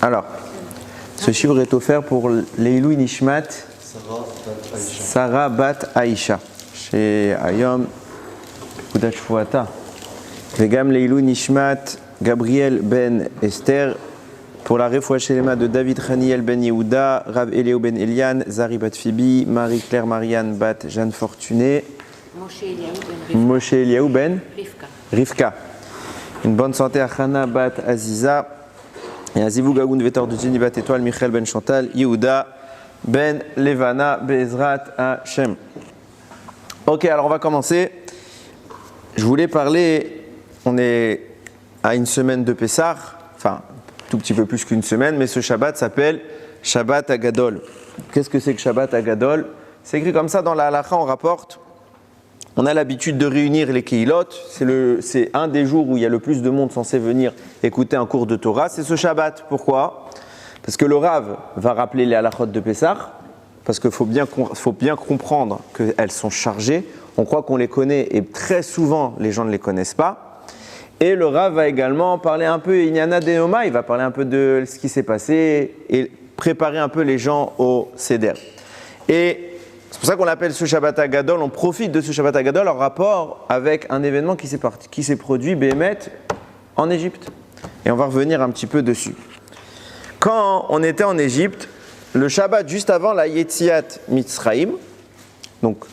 Alors, ce chiffre est offert pour Leilou Nishmat Sarah Bat Aisha chez Ayom Kudash Fuata. Vegam Leilou Nishmat Gabriel Ben Esther pour la Refoua Shelema de David Haniel Ben Yehuda, Rav Eliou Ben Elian, Zari Bat Phoebe, Marie-Claire Marianne Bat Jeanne Fortuné, Moshe Eliaou Ben Rivka. Une bonne santé à Chana Bat Aziza. Et à Zivou Gagoun Vetor de Jenny Bat Étoile, Michael Ben Chantal, Yehuda Ben Levana Bezrat Hashem. Ok, alors on va commencer. Je voulais parler, on est à une semaine de Pessah, enfin tout petit peu plus qu'une semaine, mais ce Shabbat s'appelle Shabbat Agadol. Qu'est-ce que c'est que Shabbat Agadol? C'est écrit comme ça dans la halakha, on rapporte. On a l'habitude de réunir les Kehilot, c'est un des jours où il y a le plus de monde censé venir écouter un cours de Torah, c'est ce Shabbat. Pourquoi? Parce que le Rav va rappeler les halachot de Pessah, parce qu'il faut bien comprendre qu'elles sont chargées. On croit qu'on les connaît et très souvent les gens ne les connaissent pas. Et le Rav va également parler un peu Inyana Denoma, il va parler un peu de ce qui s'est passé et préparer un peu les gens au Seder. Et c'est pour ça qu'on appelle ce Shabbat Agadol, on profite de ce Shabbat Agadol en rapport avec un événement qui s'est produit, Béhémet, en Égypte. Et on va revenir un petit peu dessus. Quand on était en Égypte, le Shabbat juste avant la Yetziat Mitzraïm, donc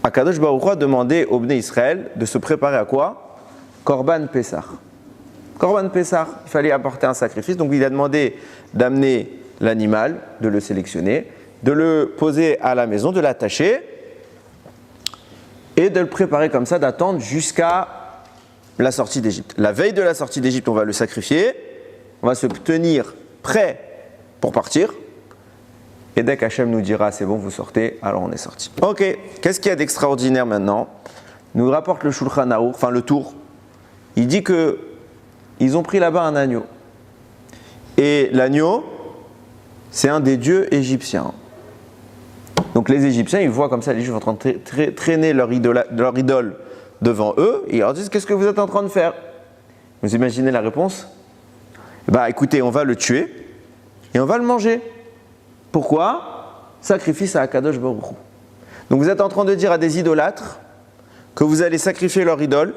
Akadosh Baruch Hu a demandé au Bnei Israël de se préparer à quoi? Korban Pessah. Korban Pessah, il fallait apporter un sacrifice, donc il a demandé d'amener l'animal, de le sélectionner, de le poser à la maison, de l'attacher et de le préparer comme ça, d'attendre jusqu'à la sortie d'Égypte. La veille de la sortie d'Égypte, on va le sacrifier, on va se tenir prêt pour partir et dès qu'Hachem nous dira c'est bon, vous sortez, alors on est sorti. Ok, qu'est-ce qu'il y a d'extraordinaire maintenant? Nous rapporte le Shulchan Aruch, enfin le Tour. Il dit que ils ont pris là-bas un agneau et l'agneau c'est un des dieux égyptiens. Donc les Égyptiens, ils voient comme ça les Juifs en train de traîner leur idole devant eux, et ils leur disent, qu'est-ce que vous êtes en train de faire? Vous imaginez la réponse? Bah écoutez, on va le tuer, et on va le manger. Pourquoi? Sacrifice à Akadosh Baruch Hu. Donc vous êtes en train de dire à des idolâtres que vous allez sacrifier leur idole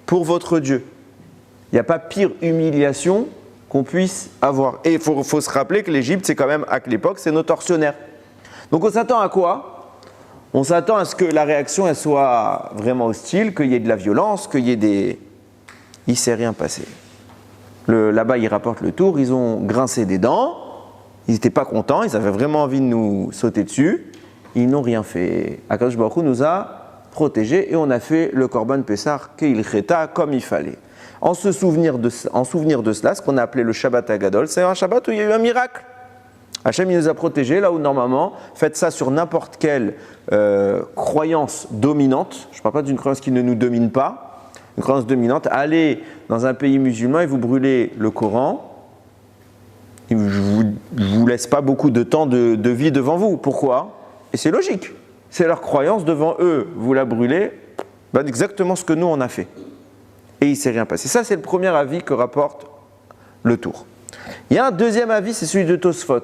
pour votre Dieu. Il n'y a pas pire humiliation qu'on puisse avoir. Et il faut se rappeler que l'Égypte, c'est quand même, à l'époque, c'est nos tortionnaires. Donc on s'attend à quoi? On s'attend à ce que la réaction elle soit vraiment hostile, qu'il y ait de la violence, qu'il y ait des... Il ne s'est rien passé. Là-bas, ils rapportent le Tour, ils ont grincé des dents, ils n'étaient pas contents, ils avaient vraiment envie de nous sauter dessus, ils n'ont rien fait. Akadosh Baruch Hu nous a protégés et on a fait le Korban Pessah Keil Cheta comme il fallait. En souvenir de cela, ce qu'on a appelé le Shabbat Agadol, c'est un Shabbat où il y a eu un miracle. Hachem il nous a protégés, là où normalement, faites ça sur n'importe quelle croyance dominante, je ne parle pas d'une croyance qui ne nous domine pas, une croyance dominante, allez dans un pays musulman et vous brûlez le Coran, je ne vous laisse pas beaucoup de temps de vie devant vous. Pourquoi? Et c'est logique, c'est leur croyance devant eux, vous la brûlez, ben exactement ce que nous on a fait. Et il ne s'est rien passé. Ça c'est le premier avis que rapporte le Tour. Il y a un deuxième avis, c'est celui de Tosfot.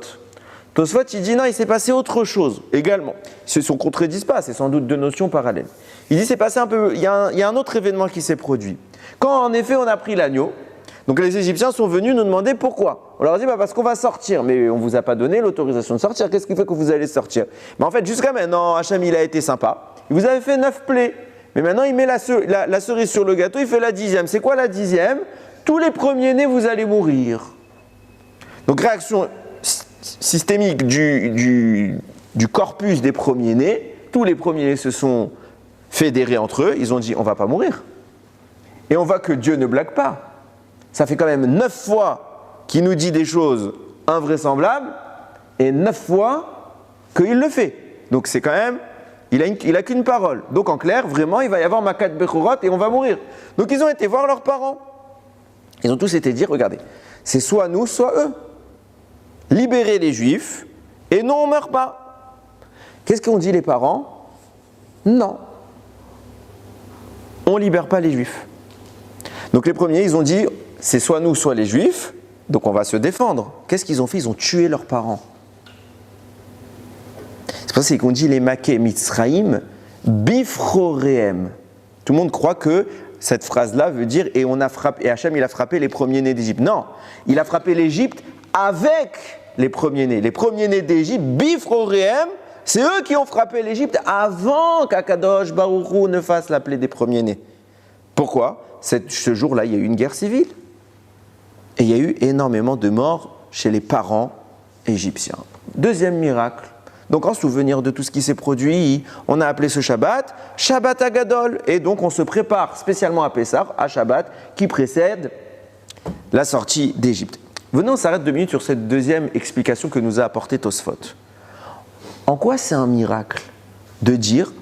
Tosfot, il dit non, il s'est passé autre chose également. Ils ne se contredisent pas, c'est sans doute deux notions parallèles. Il dit c'est passé un peu, il y a un autre événement qui s'est produit. Quand en effet on a pris l'agneau, donc les Égyptiens sont venus nous demander pourquoi. On leur a dit parce qu'on va sortir, mais on ne vous a pas donné l'autorisation de sortir, qu'est-ce qui fait que vous allez sortir? Mais en fait jusqu'à maintenant, Hachem il a été sympa, il vous avait fait 9 plaies, mais maintenant il met la cerise sur le gâteau, il fait la 10e. C'est quoi la 10e? Tous les premiers-nés vous allez mourir. Donc réaction systémique du corpus des premiers-nés, tous les premiers-nés se sont fédérés entre eux, ils ont dit on ne va pas mourir. Et on voit que Dieu ne blague pas. Ça fait quand même 9 fois qu'il nous dit des choses invraisemblables et 9 fois qu'il le fait. Donc c'est quand même, il a qu'une parole. Donc en clair, vraiment, il va y avoir Makat Bechorot et on va mourir. Donc ils ont été voir leurs parents. Ils ont tous été dire, regardez, c'est soit nous, soit eux. Libérer les Juifs et non, on ne meurt pas. Qu'est-ce qu'ont dit les parents? Non. On ne libère pas les Juifs. Donc les premiers, ils ont dit, c'est soit nous, soit les Juifs. Donc on va se défendre. Qu'est-ce qu'ils ont fait? Ils ont tué leurs parents. C'est pour ça qu'on dit les Maké Mitzraïm bifroreem. Tout le monde croit que cette phrase-là veut dire et Hachem il a frappé les premiers-nés d'Égypte. Non, il a frappé l'Égypte avec les premiers-nés. Les premiers-nés d'Égypte, bifroreem, c'est eux qui ont frappé l'Égypte avant qu'Akadosh Baruch Hu ne fasse la plaie des premiers-nés. Pourquoi? Ce jour-là, il y a eu une guerre civile. Et il y a eu énormément de morts chez les parents égyptiens. Deuxième miracle. Donc en souvenir de tout ce qui s'est produit, on a appelé ce Shabbat Shabbat Agadol. Et donc on se prépare spécialement à Pessah, à Shabbat, qui précède la sortie d'Égypte. Venons, on s'arrête 2 minutes sur cette deuxième explication que nous a apportée Tosfot. En quoi c'est un miracle de dire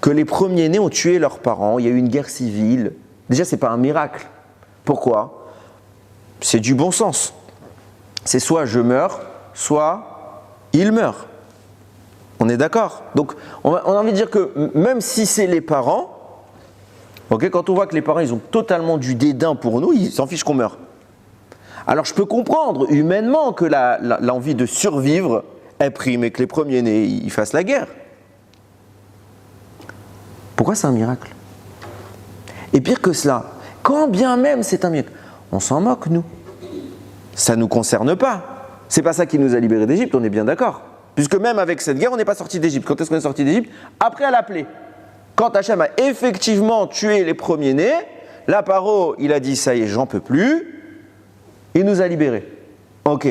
que les premiers-nés ont tué leurs parents, il y a eu une guerre civile? Déjà, ce n'est pas un miracle. Pourquoi? C'est du bon sens. C'est soit je meurs, soit il meurt. On est d'accord? Donc, on a envie de dire que même si c'est les parents, quand on voit que les parents ils ont totalement du dédain pour nous, ils s'en fichent qu'on meure. Alors, je peux comprendre humainement que l'envie de survivre est prime et que les premiers-nés ils fassent la guerre. Pourquoi c'est un miracle? Et pire que cela, quand bien même c'est un miracle, on s'en moque, nous. Ça ne nous concerne pas. C'est pas ça qui nous a libérés d'Égypte, on est bien d'accord. Puisque même avec cette guerre, on n'est pas sorti d'Égypte. Quand est-ce qu'on est sorti d'Égypte? Après la plaie. Quand Hachem a effectivement tué les premiers-nés, là, Paro, il a dit, ça y est, j'en peux plus. Il nous a libérés. Ok.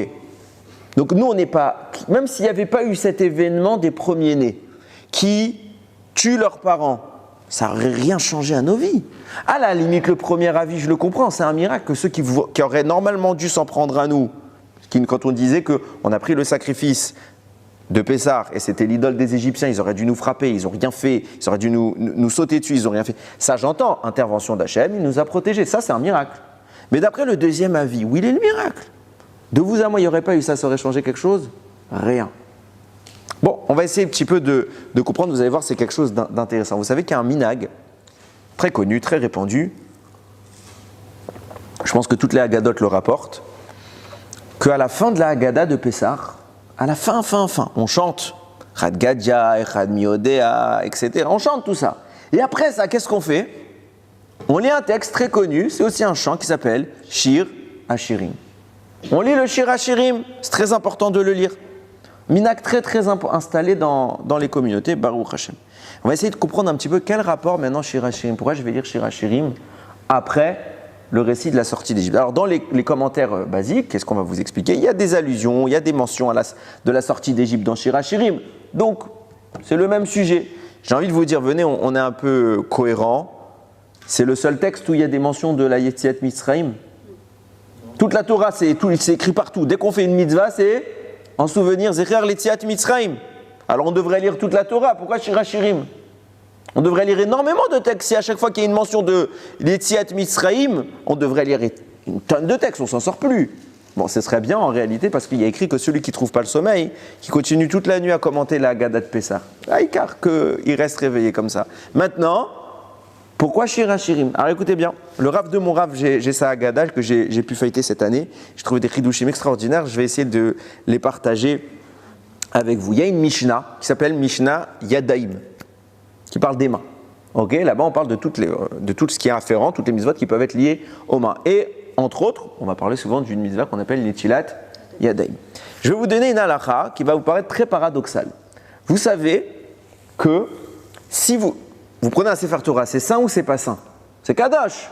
Donc nous, on n'est pas, même s'il n'y avait pas eu cet événement des premiers-nés qui tuent leurs parents, ça n'aurait rien changé à nos vies. À la limite, le premier avis, je le comprends, c'est un miracle que ceux qui auraient normalement dû s'en prendre à nous, quand on disait qu'on a pris le sacrifice de Pessah et c'était l'idole des Égyptiens, ils auraient dû nous frapper, ils n'ont rien fait, ils auraient dû nous sauter dessus, ils n'ont rien fait. Ça, j'entends, intervention d'Hachem, il nous a protégés, ça c'est un miracle. Mais d'après le deuxième avis, où il est le miracle? De vous à moi, il n'y aurait pas eu ça, ça aurait changé quelque chose? Rien. Bon, on va essayer un petit peu de comprendre, vous allez voir, c'est quelque chose d'intéressant. Vous savez qu'il y a un minhag, très connu, très répandu, je pense que toutes les Haggadot le rapportent, qu'à la fin de la Haggada de Pessah, à la fin, on chante Chad Gadja, Echad Miodea, etc. On chante tout ça. Et après ça, qu'est-ce qu'on fait? On lit un texte très connu, c'est aussi un chant qui s'appelle Shir Hashirim. On lit le Shir Hashirim, c'est très important de le lire. Minhag très installé dans les communautés, Baruch Hashem. On va essayer de comprendre un petit peu quel rapport maintenant Shir Hashirim. Pourquoi je vais lire Shir Hashirim après le récit de la sortie d'Égypte? Alors dans les commentaires basiques, qu'est-ce qu'on va vous expliquer? Il y a des allusions, il y a des mentions de la sortie d'Égypte dans Shir Hashirim. Donc c'est le même sujet. J'ai envie de vous dire, venez, on est un peu cohérent. C'est le seul texte où il y a des mentions de la Yetziat Mitzrayim. Toute la Torah, c'est écrit partout. Dès qu'on fait une mitzvah, c'est en souvenir Zecher Yetziat Mitzrayim. Alors on devrait lire toute la Torah. Pourquoi Shir Hashirim? On devrait lire énormément de textes. Si à chaque fois qu'il y a une mention de Yetziat Mitzrayim, on devrait lire une tonne de textes, on s'en sort plus. Bon, ce serait bien en réalité parce qu'il y a écrit que celui qui ne trouve pas le sommeil, qui continue toute la nuit à commenter la Haggadah de Pessah, car qu'il reste réveillé comme ça. Maintenant, pourquoi Shir Hashirim? Alors écoutez bien, le Rav de mon Rav, j'ai sa Haggadah que j'ai pu feuilleter cette année. J'ai trouvé des chidushim extraordinaires, je vais essayer de les partager avec vous. Il y a une Mishnah qui s'appelle Mishnah Yadaim, qui parle des mains. Ok, là-bas on parle de tout ce qui est afférent, toutes les mitzvot qui peuvent être liées aux mains. Et entre autres, on va parler souvent d'une mitzvah qu'on appelle Netilat Yadaim. Je vais vous donner une halakha qui va vous paraître très paradoxale. Vous savez que si vous prenez un Sefer Torah, c'est saint ou c'est pas saint? C'est Kadosh.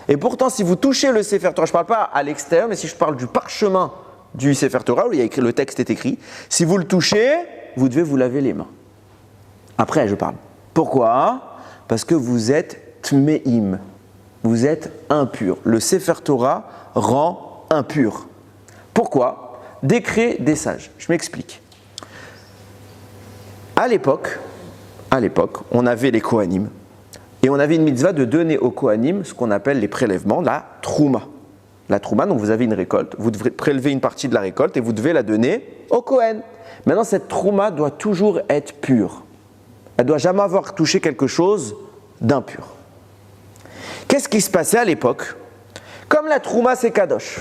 Et pourtant, si vous touchez le Sefer Torah, je ne parle pas à l'extérieur, mais si je parle du parchemin du Sefer Torah, où il y a écrit, le texte est écrit, si vous le touchez, vous devez vous laver les mains. Après, je parle. Pourquoi? Parce que vous êtes tmeim, vous êtes impur. Le Sefer Torah rend impur. Pourquoi? Décret des sages. Je m'explique. À l'époque, on avait les Kohanim et on avait une mitzvah de donner aux Kohanim ce qu'on appelle les prélèvements, la trouma. La trouma, donc vous avez une récolte, vous devez prélever une partie de la récolte et vous devez la donner au Kohen. Maintenant, cette trouma doit toujours être pure. Elle ne doit jamais avoir touché quelque chose d'impur. Qu'est-ce qui se passait à l'époque? Comme la trouma c'est kadosh,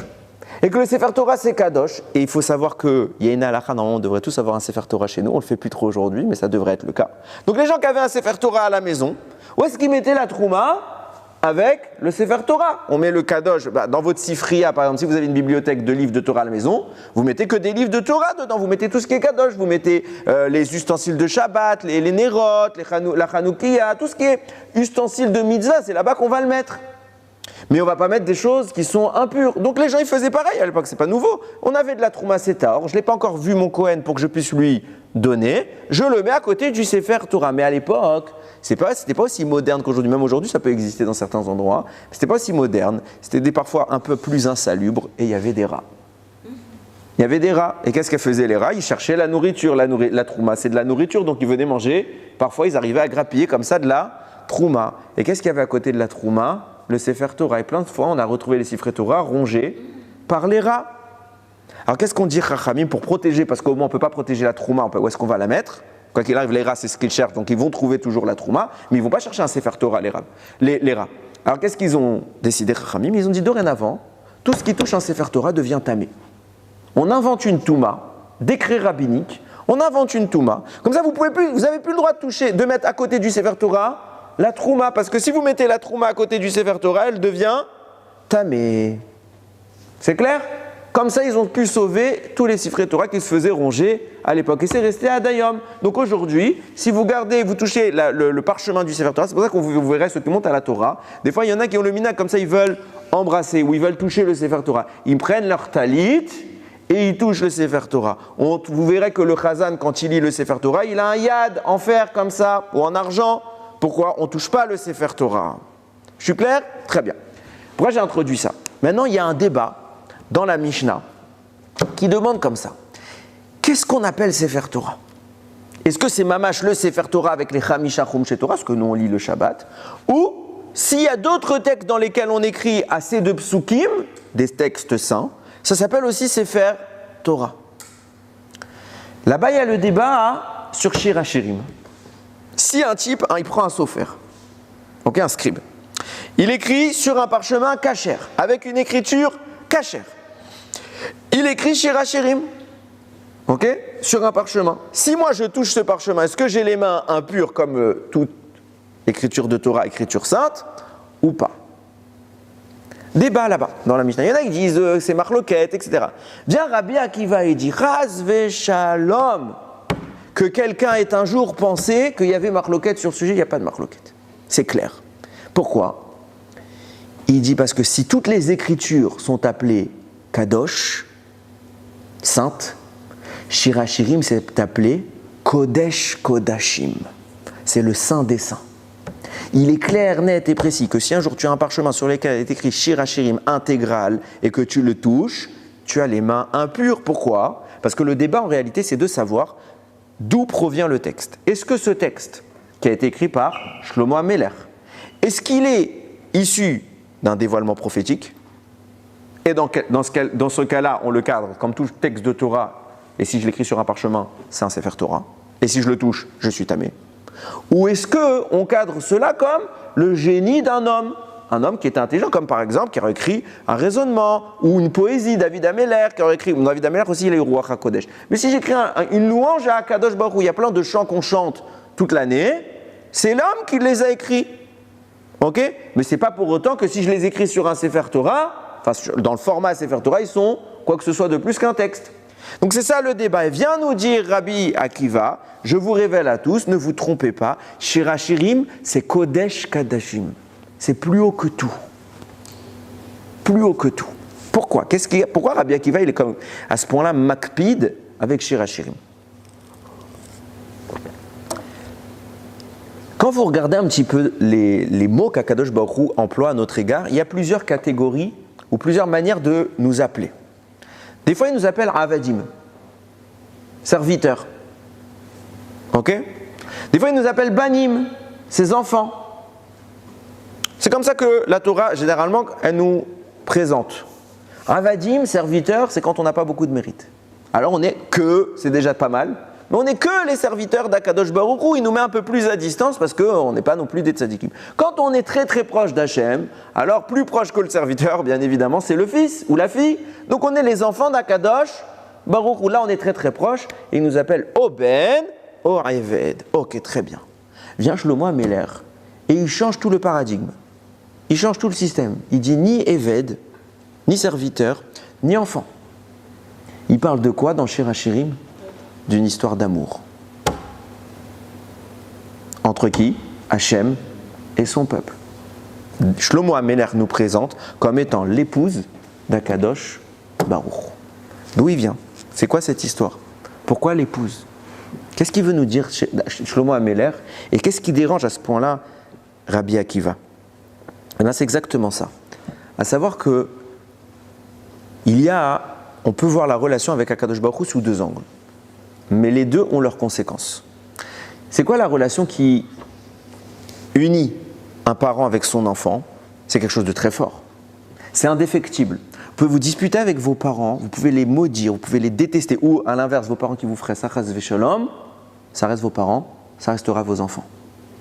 Et que le Sefer Torah c'est Kadosh. Et il faut savoir qu'il y a une halakha, normalement on devrait tous avoir un Sefer Torah chez nous, on le fait plus trop aujourd'hui, mais ça devrait être le cas. Donc les gens qui avaient un Sefer Torah à la maison, où est-ce qu'ils mettaient la Trouma? Avec le Sefer Torah. On met le Kadosh, dans votre Sifriya par exemple, si vous avez une bibliothèque de livres de Torah à la maison, vous mettez que des livres de Torah dedans, vous mettez tout ce qui est Kadosh, vous mettez les ustensiles de Shabbat, les Nerot, la Chanoukiya, tout ce qui est ustensiles de Mitzvah, c'est là-bas qu'on va le mettre. Mais on ne va pas mettre des choses qui sont impures. Donc les gens ils faisaient pareil à l'époque, c'est pas nouveau. On avait de la Trouma Setar, je ne l'ai pas encore vu mon Kohen pour que je puisse lui donner, je le mets à côté du Sefer Torah. Mais à l'époque, c'était pas aussi moderne qu'aujourd'hui. Même aujourd'hui, ça peut exister dans certains endroits. C'était pas aussi moderne. C'était parfois un peu plus insalubre et il y avait des rats. Il y avait des rats. Et qu'est-ce qu'elles faisaient les rats? Ils cherchaient la nourriture. La Trouma, c'est de la nourriture, donc ils venaient manger. Parfois, ils arrivaient à grappiller comme ça de la Trouma. Et qu'est-ce qu'il y avait à côté de la Trouma? Le Sefer Torah. Et plein de fois, on a retrouvé les Sefer Torah rongés par les rats. Alors qu'est-ce qu'on dit, Chachamim, pour protéger? Parce qu'au moins, on ne peut pas protéger la Trouma. Où est-ce qu'on va la mettre? Quoi qu'il arrive, les rats, c'est ce qu'ils cherchent. Donc ils vont trouver toujours la Trouma. Mais ils ne vont pas chercher un Sefer Torah, les rats. Alors qu'est-ce qu'ils ont décidé, Chachamim? Ils ont dit dorénavant, tout ce qui touche un Sefer Torah devient tamé. On invente une Touma, décret rabbinique. On invente une Touma. Comme ça, vous n'avez plus le droit de mettre à côté du Sefer Torah la Trouma, parce que si vous mettez la Trouma à côté du Sefer Torah, elle devient tamée. C'est clair? Comme ça, ils ont pu sauver tous les Sifrei Torah qui se faisaient ronger à l'époque. Et c'est resté à Dayom. Donc aujourd'hui, si vous touchez le parchemin du Sefer Torah, c'est pour ça qu'on vous verrez ceux qui montent à la Torah. Des fois, il y en a qui ont le minag, comme ça, ils veulent embrasser ou ils veulent toucher le Sefer Torah. Ils prennent leur talit et ils touchent le Sefer Torah. Vous verrez que le Chazan, quand il lit le Sefer Torah, il a un yad en fer comme ça ou en argent. Pourquoi on ne touche pas le Sefer Torah? Je suis clair? Très bien. Pourquoi j'ai introduit ça? Maintenant, il y a un débat dans la Mishnah qui demande comme ça. Qu'est-ce qu'on appelle Sefer Torah? Est-ce que c'est mamash le Sefer Torah avec les Chamisha Chumshe Torah, ce que nous on lit le Shabbat, ou s'il y a d'autres textes dans lesquels on écrit assez de psukim, des textes saints, ça s'appelle aussi Sefer Torah. Là-bas, il y a le débat sur Shir HaShirim. Si un type, il prend un sofer, un scribe, il écrit sur un parchemin kasher, avec une écriture kasher. Il écrit Shir HaShirim, sur un parchemin. Si moi je touche ce parchemin, est-ce que j'ai les mains impures comme toute écriture de Torah, écriture sainte, ou pas? Débat là-bas, dans la Mishnah. Il y en a qui disent c'est marloquette, etc. Viens Rabbi Akiva et dit Chas v'shalom, que quelqu'un ait un jour pensé qu'il y avait marloquette sur ce sujet, il n'y a pas de marloquette. C'est clair. Pourquoi? Il dit parce que si toutes les écritures sont appelées Kadosh, sainte, Shir HaShirim c'est appelé Kodesh Kodashim. C'est le saint des saints. Il est clair, net et précis que si un jour tu as un parchemin sur lequel est écrit Shir HaShirim intégral et que tu le touches, tu as les mains impures. Pourquoi? Parce que le débat en réalité c'est de savoir d'où provient le texte. Est-ce que ce texte qui a été écrit par Shlomo HaMelech, est-ce qu'il est issu d'un dévoilement prophétique? Et dans ce cas-là, on le cadre comme tout texte de Torah. Et si je l'écris sur un parchemin, c'est un Sefer Torah. Et si je le touche, je suis tamé. Ou est-ce qu'on cadre cela comme le génie d'un homme? Un homme qui était intelligent, comme par exemple qui aurait écrit un raisonnement ou une poésie, David HaMelech, qui aurait écrit. David HaMelech aussi, il a eu Ruach HaKodesh. Mais si j'écris une louange à Kadosh Baruch Hu, il y a plein de chants qu'on chante toute l'année, c'est l'homme qui les a écrits. Mais ce n'est pas pour autant que si je les écris sur un Sefer Torah, dans le format Sefer Torah, ils sont quoi que ce soit de plus qu'un texte. Donc c'est ça le débat. Et vient nous dire Rabbi Akiva, je vous révèle à tous, ne vous trompez pas, Shir HaShirim, c'est Kodesh Kadashim. C'est plus haut que tout. Plus haut que tout. Pourquoi? Pourquoi Rabbi Akiva il est comme à ce point-là makpid avec Shir HaShirim? Quand vous regardez un petit peu les mots qu'Akadosh Baruch Hu emploie à notre égard, il y a plusieurs catégories ou plusieurs manières de nous appeler. Des fois, il nous appelle Avadim, serviteurs. Des fois, il nous appelle Banim, ses enfants. C'est comme ça que la Torah, généralement, elle nous présente. Avadim, serviteur, c'est quand on n'a pas beaucoup de mérite. Alors on est que, c'est déjà pas mal, mais on n'est que les serviteurs d'Akadosh Baruch Hu, il nous met un peu plus à distance parce qu'on n'est pas non plus des tzadikim. Quand on est très très proche d'Hachem, alors plus proche que le serviteur, bien évidemment, c'est le fils ou la fille. Donc on est les enfants d'Akadosh Baruch Hu. Là on est très très proche, et il nous appelle Oben, Eved. Ok, très bien. Vient Shlomo Améler, et il change tout le paradigme. Il change tout le système. Il dit ni Eved, ni serviteur, ni enfant. Il parle de quoi dans Shir HaShirim? D'une histoire d'amour. Entre qui? Hachem et son peuple. Shlomo Améler nous présente comme étant l'épouse d'Akadosh Baruch. D'où il vient? C'est quoi cette histoire? Pourquoi l'épouse? Qu'est-ce qu'il veut nous dire Shlomo Améler? Et qu'est-ce qui dérange à ce point-là Rabbi Akiva? Eh bien, c'est exactement ça. À savoir que on peut voir la relation avec Akadosh Baruch Hu sous deux angles. Mais les deux ont leurs conséquences. C'est quoi la relation qui unit un parent avec son enfant? C'est quelque chose de très fort. C'est indéfectible. Vous pouvez vous disputer avec vos parents, vous pouvez les maudire, vous pouvez les détester, ou à l'inverse, vos parents qui vous feraient Sachas Veshalom, ça reste vos parents, ça restera vos enfants.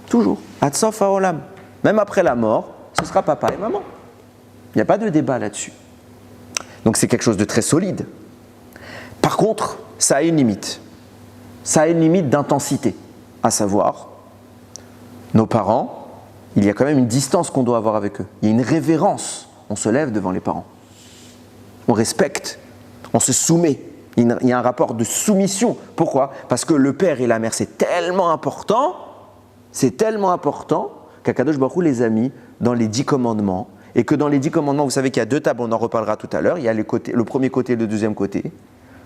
Toujours. Atsof haolam. Même après la mort, ce sera papa et maman. Il n'y a pas de débat là-dessus. Donc c'est quelque chose de très solide. Par contre, ça a une limite. Ça a une limite d'intensité. À savoir, nos parents, il y a quand même une distance qu'on doit avoir avec eux. Il y a une révérence. On se lève devant les parents. On respecte. On se soumet. Il y a un rapport de soumission. Pourquoi? Parce que le père et la mère, c'est tellement important qu'Akadosh Baruch Hu les a mis dans les 10 commandements. Et que dans les 10 commandements, vous savez qu'il y a 2 tables, on en reparlera tout à l'heure. Il y a le premier côté et le deuxième côté.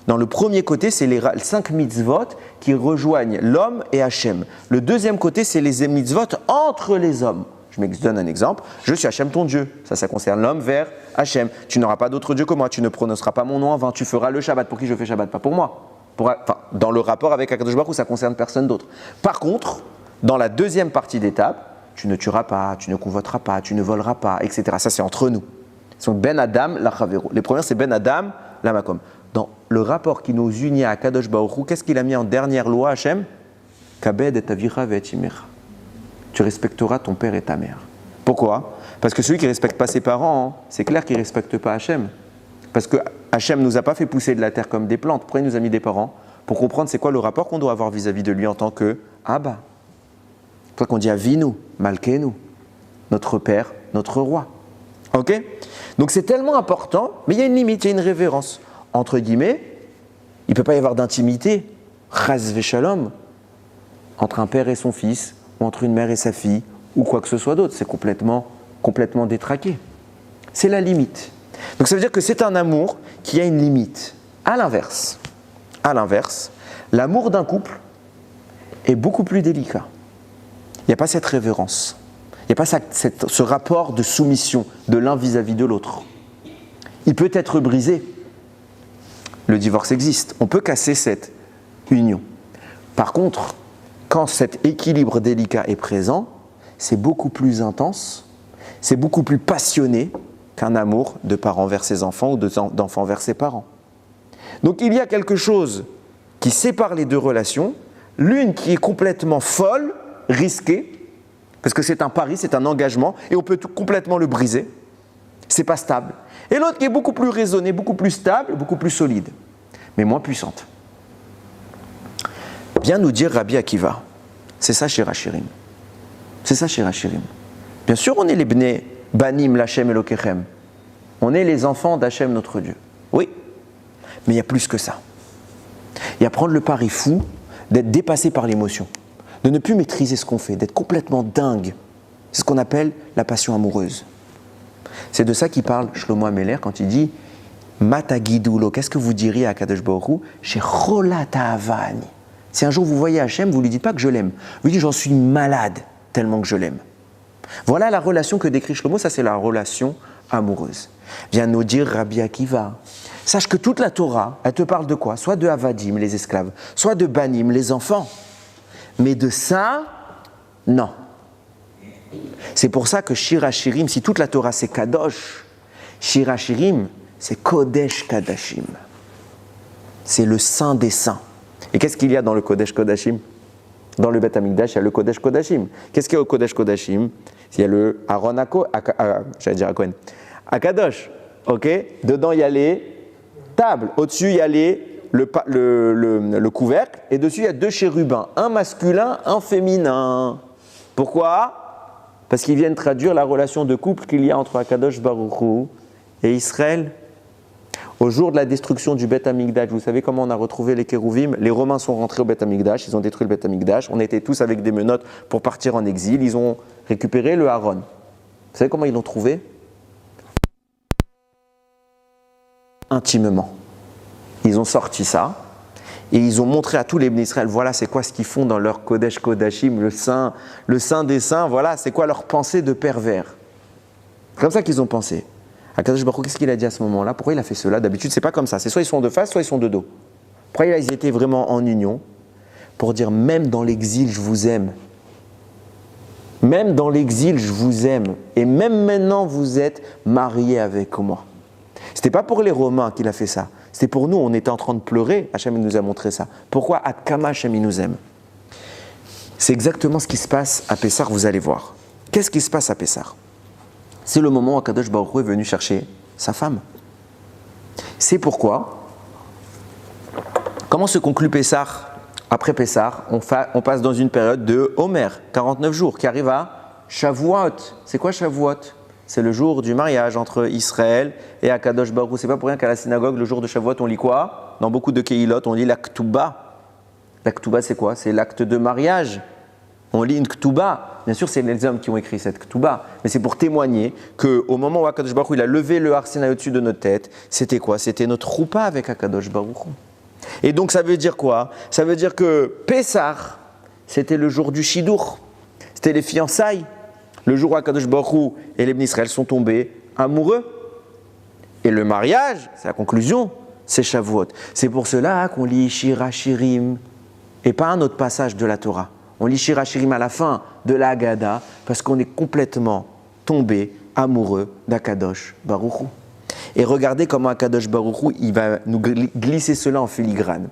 Dans le premier côté, c'est les 5 mitzvot qui rejoignent l'homme et Hachem. Le deuxième côté, c'est les mitzvot entre les hommes. Je me donne un exemple. Je suis Hachem ton Dieu. Ça concerne l'homme vers Hachem. Tu n'auras pas d'autre Dieu que moi. Tu ne prononceras pas mon nom en vain. Tu feras le Shabbat. Pour qui je fais Shabbat? Pas pour moi. Dans le rapport avec Akadosh Baruch Hu, ça concerne personne d'autre. Par contre, dans la deuxième partie d'étape, tu ne tueras pas, tu ne convoiteras pas, tu ne voleras pas, etc. Ça, c'est entre nous. Donc, Ben Adam, la Chavero. Les premières, c'est Ben Adam, la Makom. Dans le rapport qui nous unit à Akadosh Baruch Hu, qu'est-ce qu'il a mis en dernière loi, Hachem? Kabed et avicha ve'et imecha. Tu respecteras ton père et ta mère. Pourquoi? Parce que celui qui ne respecte pas ses parents, c'est clair qu'il ne respecte pas Hachem. Parce que Hachem ne nous a pas fait pousser de la terre comme des plantes. Pourquoi il nous a mis des parents? Pour comprendre c'est quoi le rapport qu'on doit avoir vis-à-vis de lui en tant que Abba. C'est pour ça qu'on dit Avinu, Malkeinu, notre père, notre roi. Ok? Donc c'est tellement important, mais il y a une limite, il y a une révérence. Entre guillemets, il ne peut pas y avoir d'intimité, chas v'shalom, entre un père et son fils, ou entre une mère et sa fille, ou quoi que ce soit d'autre. C'est complètement détraqué. C'est la limite. Donc ça veut dire que c'est un amour qui a une limite. À l'inverse, l'amour d'un couple est beaucoup plus délicat. Il n'y a pas cette révérence. Il n'y a pas ce rapport de soumission de l'un vis-à-vis de l'autre. Il peut être brisé. Le divorce existe. On peut casser cette union. Par contre, quand cet équilibre délicat est présent, c'est beaucoup plus intense, c'est beaucoup plus passionné qu'un amour de parents vers ses enfants ou d'enfants vers ses parents. Donc il y a quelque chose qui sépare les deux relations, l'une qui est complètement folle, risquée, parce que c'est un pari, c'est un engagement, et on peut complètement le briser, c'est pas stable. Et l'autre qui est beaucoup plus raisonnée, beaucoup plus stable, beaucoup plus solide, mais moins puissante. Vient nous dire Rabbi Akiva, c'est ça Shir HaShirim. C'est ça Shir HaShirim. Bien sûr, on est les bnei banim l'Hachem Elokechem. On est les enfants d'Hachem notre Dieu. Oui, mais il y a plus que ça. Il y a prendre le pari fou d'être dépassé par l'émotion, de ne plus maîtriser ce qu'on fait, d'être complètement dingue. C'est ce qu'on appelle la passion amoureuse. C'est de ça qu'il parle Shlomo Améler quand il dit Matagidulo, qu'est-ce que vous diriez à Kadosh Baruch Hu chez Cholata Avani. Si un jour vous voyez Hachem, vous ne lui dites pas que je l'aime. Vous lui dites j'en suis malade tellement que je l'aime. Voilà la relation que décrit Shlomo, ça c'est la relation amoureuse. Vient nous dire Rabbi Akiva. Sache que toute la Torah, elle te parle de quoi? Soit de Avadim, les esclaves, soit de Banim, les enfants. Mais de ça, non. C'est pour ça que Shir HaShirim, si toute la Torah c'est Kadosh, Shir HaShirim c'est Kodesh Kadashim. C'est le saint des saints. Et qu'est-ce qu'il y a dans le Kodesh Kodashim? Dans le Beth Amikdash, il y a le Kodesh Kodashim. Qu'est-ce qu'il y a au Kodesh Kodashim? Il y a le Aaron j'allais dire à Cohen. Akadosh, ok? Dedans, il y a les tables. Au-dessus, il y a le couvercle. Et dessus, il y a 2 chérubins. Un masculin, un féminin. Pourquoi? Parce qu'ils viennent traduire la relation de couple qu'il y a entre Akadosh Baruch Hu et Israël. Au jour de la destruction du Beth Amikdash, vous savez comment on a retrouvé les Kérouvim? Les Romains sont rentrés au Beth Amikdash, ils ont détruit le Beth Amikdash. On était tous avec des menottes pour partir en exil. Ils ont récupéré le Aaron. Vous savez comment ils l'ont trouvé? Intimement. Ils ont sorti ça et ils ont montré à tous les Bnei Israël, voilà c'est quoi ce qu'ils font dans leur Kodesh Kodashim, le saint des saints, voilà c'est quoi leur pensée de pervers. C'est comme ça qu'ils ont pensé. Akadosh Baruch Hu, qu'est-ce qu'il a dit à ce moment-là? Pourquoi il a fait cela? D'habitude, c'est pas comme ça. C'est soit ils sont de face, soit ils sont de dos. Pourquoi ils étaient vraiment en union? Pour dire, même dans l'exil, je vous aime. Même dans l'exil, je vous aime. Et même maintenant, vous êtes mariés avec moi. C'était pas pour les Romains qu'il a fait ça. C'était pour nous. On était en train de pleurer. Hachem nous a montré ça. Pourquoi Ad Kama Hachem nous aime? C'est exactement ce qui se passe à Pessah, vous allez voir. Qu'est-ce qui se passe à Pessah? C'est le moment où Akadosh Baruch Hu est venu chercher sa femme. C'est pourquoi, comment se conclut Pessah? Après Pessah, on passe dans une période de Homer, 49 jours, qui arrive à Shavuot. C'est quoi Shavuot? C'est le jour du mariage entre Israël et Akadosh Baruch Hu. C'est pas pour rien qu'à la synagogue, le jour de Shavuot, on lit quoi? Dans beaucoup de Kehilot, on lit la Ketouba. La Ketouba, c'est quoi? C'est l'acte de mariage. On lit une Ketouba. Bien sûr, c'est les hommes qui ont écrit cette Ketouba, mais c'est pour témoigner qu'au moment où Akadosh Baruch Hu il a levé le Har Sinaï au-dessus de notre tête, c'était quoi? C'était notre roupa avec Akadosh Baruch Hu. Et donc ça veut dire quoi? Ça veut dire que Pessah, c'était le jour du Shidur, c'était les fiançailles, le jour où Akadosh Baruch Hu et les Bnei Israël sont tombés amoureux. Et le mariage, c'est la conclusion, c'est Shavuot. C'est pour cela qu'on lit Shir HaShirim et pas un autre passage de la Torah. On lit Shir HaShirim à la fin de la Haggadah parce qu'on est complètement tombé amoureux d'Akadosh Baruch Hu. Et regardez comment Akadosh Baruch Hu, il va nous glisser cela en filigrane.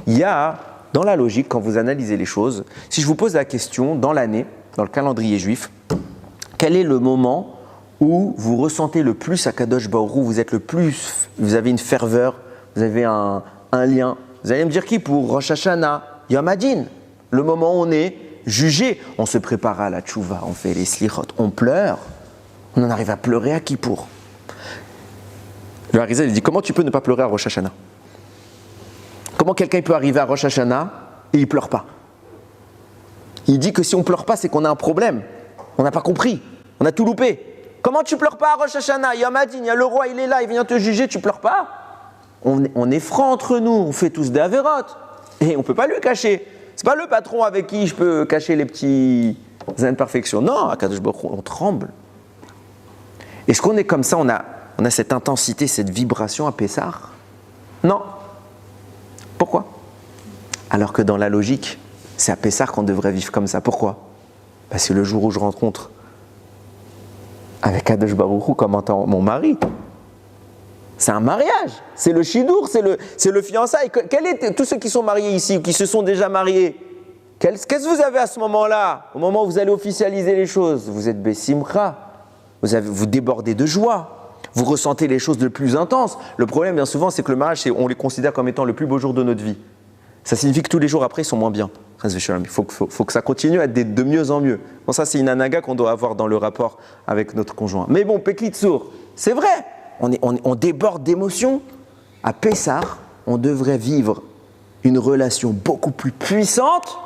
Il y a, dans la logique, quand vous analysez les choses, si je vous pose la question, dans l'année, dans le calendrier juif, quel est le moment où vous ressentez le plus Akadosh Baruch Hu, vous avez une ferveur, vous avez un lien? Vous allez me dire qui? Pour Rosh Hashanah, Yom Hadin, le moment où on est jugé, on se prépare à la tchouva, on fait les slichot, on pleure, on en arrive à pleurer à Kippour. Le Harizal, il dit, comment tu peux ne pas pleurer à Rosh Hashanah? Comment quelqu'un peut arriver à Rosh Hashanah et il ne pleure pas? Il dit que si on ne pleure pas, c'est qu'on a un problème. On n'a pas compris, on a tout loupé. Comment tu pleures pas à Rosh Hashanah? Yom Hadin, il y a le roi, il est là, il vient te juger, tu pleures pas? On est franc entre nous, on fait tous des avérotes. Et on ne peut pas lui cacher. C'est pas le patron avec qui je peux cacher les petites imperfections. Non, à Kadosh Baruch Hu, on tremble. Est-ce qu'on est comme ça, on a cette intensité, cette vibration à Pessah? Non. Pourquoi? Alors que dans la logique, c'est à Pessah qu'on devrait vivre comme ça. Pourquoi? Parce que le jour où je rencontre avec Kadosh Baruch Hu comme mon mari, c'est un mariage, c'est le shidur, c'est le fiançailles. Tous ceux qui sont mariés ici ou qui se sont déjà mariés, qu'est-ce que vous avez à ce moment-là? Au moment où vous allez officialiser les choses, vous êtes besimcha, vous débordez de joie, vous ressentez les choses le plus intenses. Le problème, bien souvent, c'est que le mariage, on les considère comme étant le plus beau jour de notre vie. Ça signifie que tous les jours après, ils sont moins bien. Il faut que ça continue à être de mieux en mieux. Bon, ça, c'est une anaga qu'on doit avoir dans le rapport avec notre conjoint. Mais bon, Pekitsour, c'est vrai. On déborde d'émotions. À Pessah, on devrait vivre une relation beaucoup plus puissante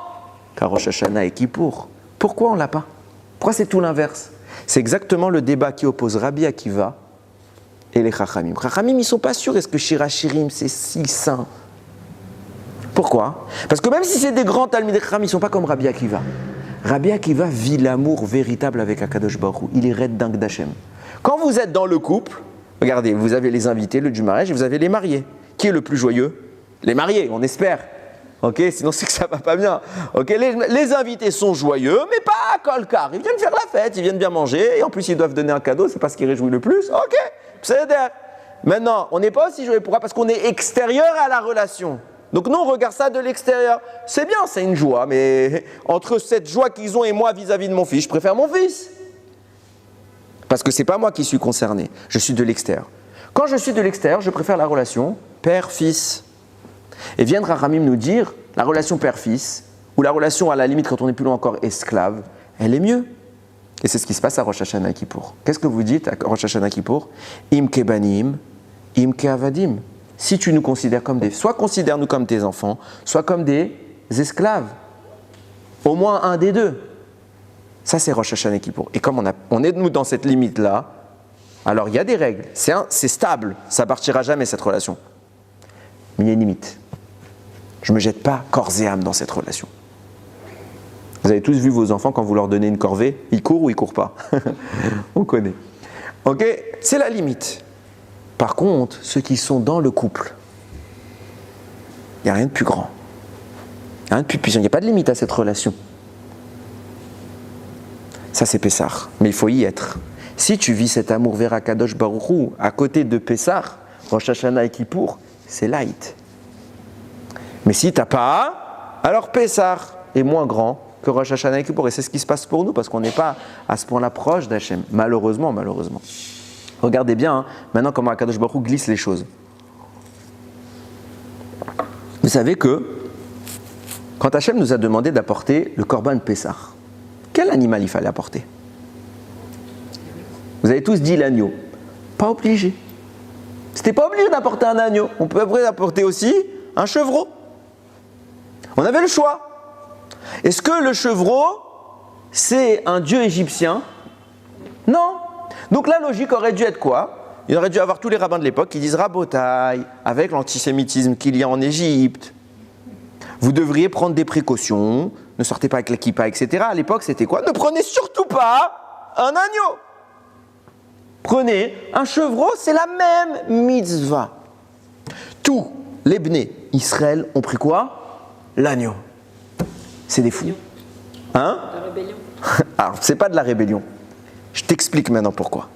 qu'à Rosh Hashanah et Kippour. Pourquoi on ne l'a pas? Pourquoi c'est tout l'inverse? C'est exactement le débat qui oppose Rabbi Akiva et les Chachamim. Chachamim, ils ne sont pas sûrs, est-ce que Shir HaShirim, c'est si saint? Pourquoi? Parce que même si c'est des grands Talmidei Chachamim, ils ne sont pas comme Rabbi Akiva. Rabbi Akiva vit l'amour véritable avec Akadosh Baruch Hu. Il est red dingue d'Hachem. Quand vous êtes dans le couple, regardez, vous avez les invités, le du mariage, et vous avez les mariés. Qui est le plus joyeux? Les mariés, on espère. Ok, sinon c'est que ça va pas bien. Ok, les invités sont joyeux, mais pas à Kolkar. Ils viennent faire la fête, ils viennent bien manger, et en plus ils doivent donner un cadeau, c'est pas ce qui réjouit le plus. Ok, c'est d'air. Maintenant, on n'est pas aussi joyeux. Pourquoi? Parce qu'on est extérieur à la relation. Donc nous, on regarde ça de l'extérieur. C'est bien, c'est une joie, mais entre cette joie qu'ils ont et moi vis-à-vis de mon fils, je préfère mon fils. Parce que ce n'est pas moi qui suis concerné, je suis de l'extérieur. Quand je suis de l'extérieur, je préfère la relation père-fils. Et viendra Ramim nous dire, la relation père-fils, ou la relation à la limite quand on est plus loin encore esclave, elle est mieux. Et c'est ce qui se passe à Rosh Hashanah Kippour. Qu'est-ce que vous dites à Rosh Hashanah Kippour? Im kebanim, im keavadim. Si tu nous considères comme soit considère-nous comme tes enfants, soit comme des esclaves. Au moins un des deux. Ça, c'est Rosh Hashanah Kippour. Et comme on est nous dans cette limite-là, alors il y a des règles. C'est stable. Ça ne partira jamais, cette relation. Mais il y a une limite. Je ne me jette pas corps et âme dans cette relation. Vous avez tous vu vos enfants quand vous leur donnez une corvée, ils courent ou ils ne courent pas? On connaît. Ok? C'est la limite. Par contre, ceux qui sont dans le couple, il n'y a rien de plus grand. Il n'y a rien de plus puissant. Il n'y a pas de limite à cette relation. Ça, c'est Pessah. Mais il faut y être. Si tu vis cet amour vers Akadosh Baruch Hu, à côté de Pessah, Rosh Hashanah et Kippour, c'est light. Mais si tu n'as pas, alors Pessah est moins grand que Rosh Hashanah et Kippour. Et c'est ce qui se passe pour nous, parce qu'on n'est pas à ce point-là proche d'Hachem. Malheureusement. Regardez bien, maintenant comment Akadosh Baruch Hu glisse les choses. Vous savez que, quand Hachem nous a demandé d'apporter le Korban Pessah, quel animal il fallait apporter? Vous avez tous dit l'agneau. Pas obligé. C'était pas obligé d'apporter un agneau. On peut après apporter aussi un chevreau. On avait le choix. Est-ce que le chevreau, c'est un dieu égyptien? Non. Donc la logique aurait dû être quoi? Il aurait dû avoir tous les rabbins de l'époque qui disent Rabotaï, avec l'antisémitisme qu'il y a en Égypte, vous devriez prendre des précautions, ne sortez pas avec la kippa, etc. À l'époque, c'était quoi? Ne prenez surtout pas un agneau. Prenez un chevreau, c'est la même mitzvah. Tous les bnei Israël ont pris quoi? L'agneau. C'est des fous. Hein? La rébellion. Alors, c'est pas de la rébellion. Je t'explique maintenant pourquoi.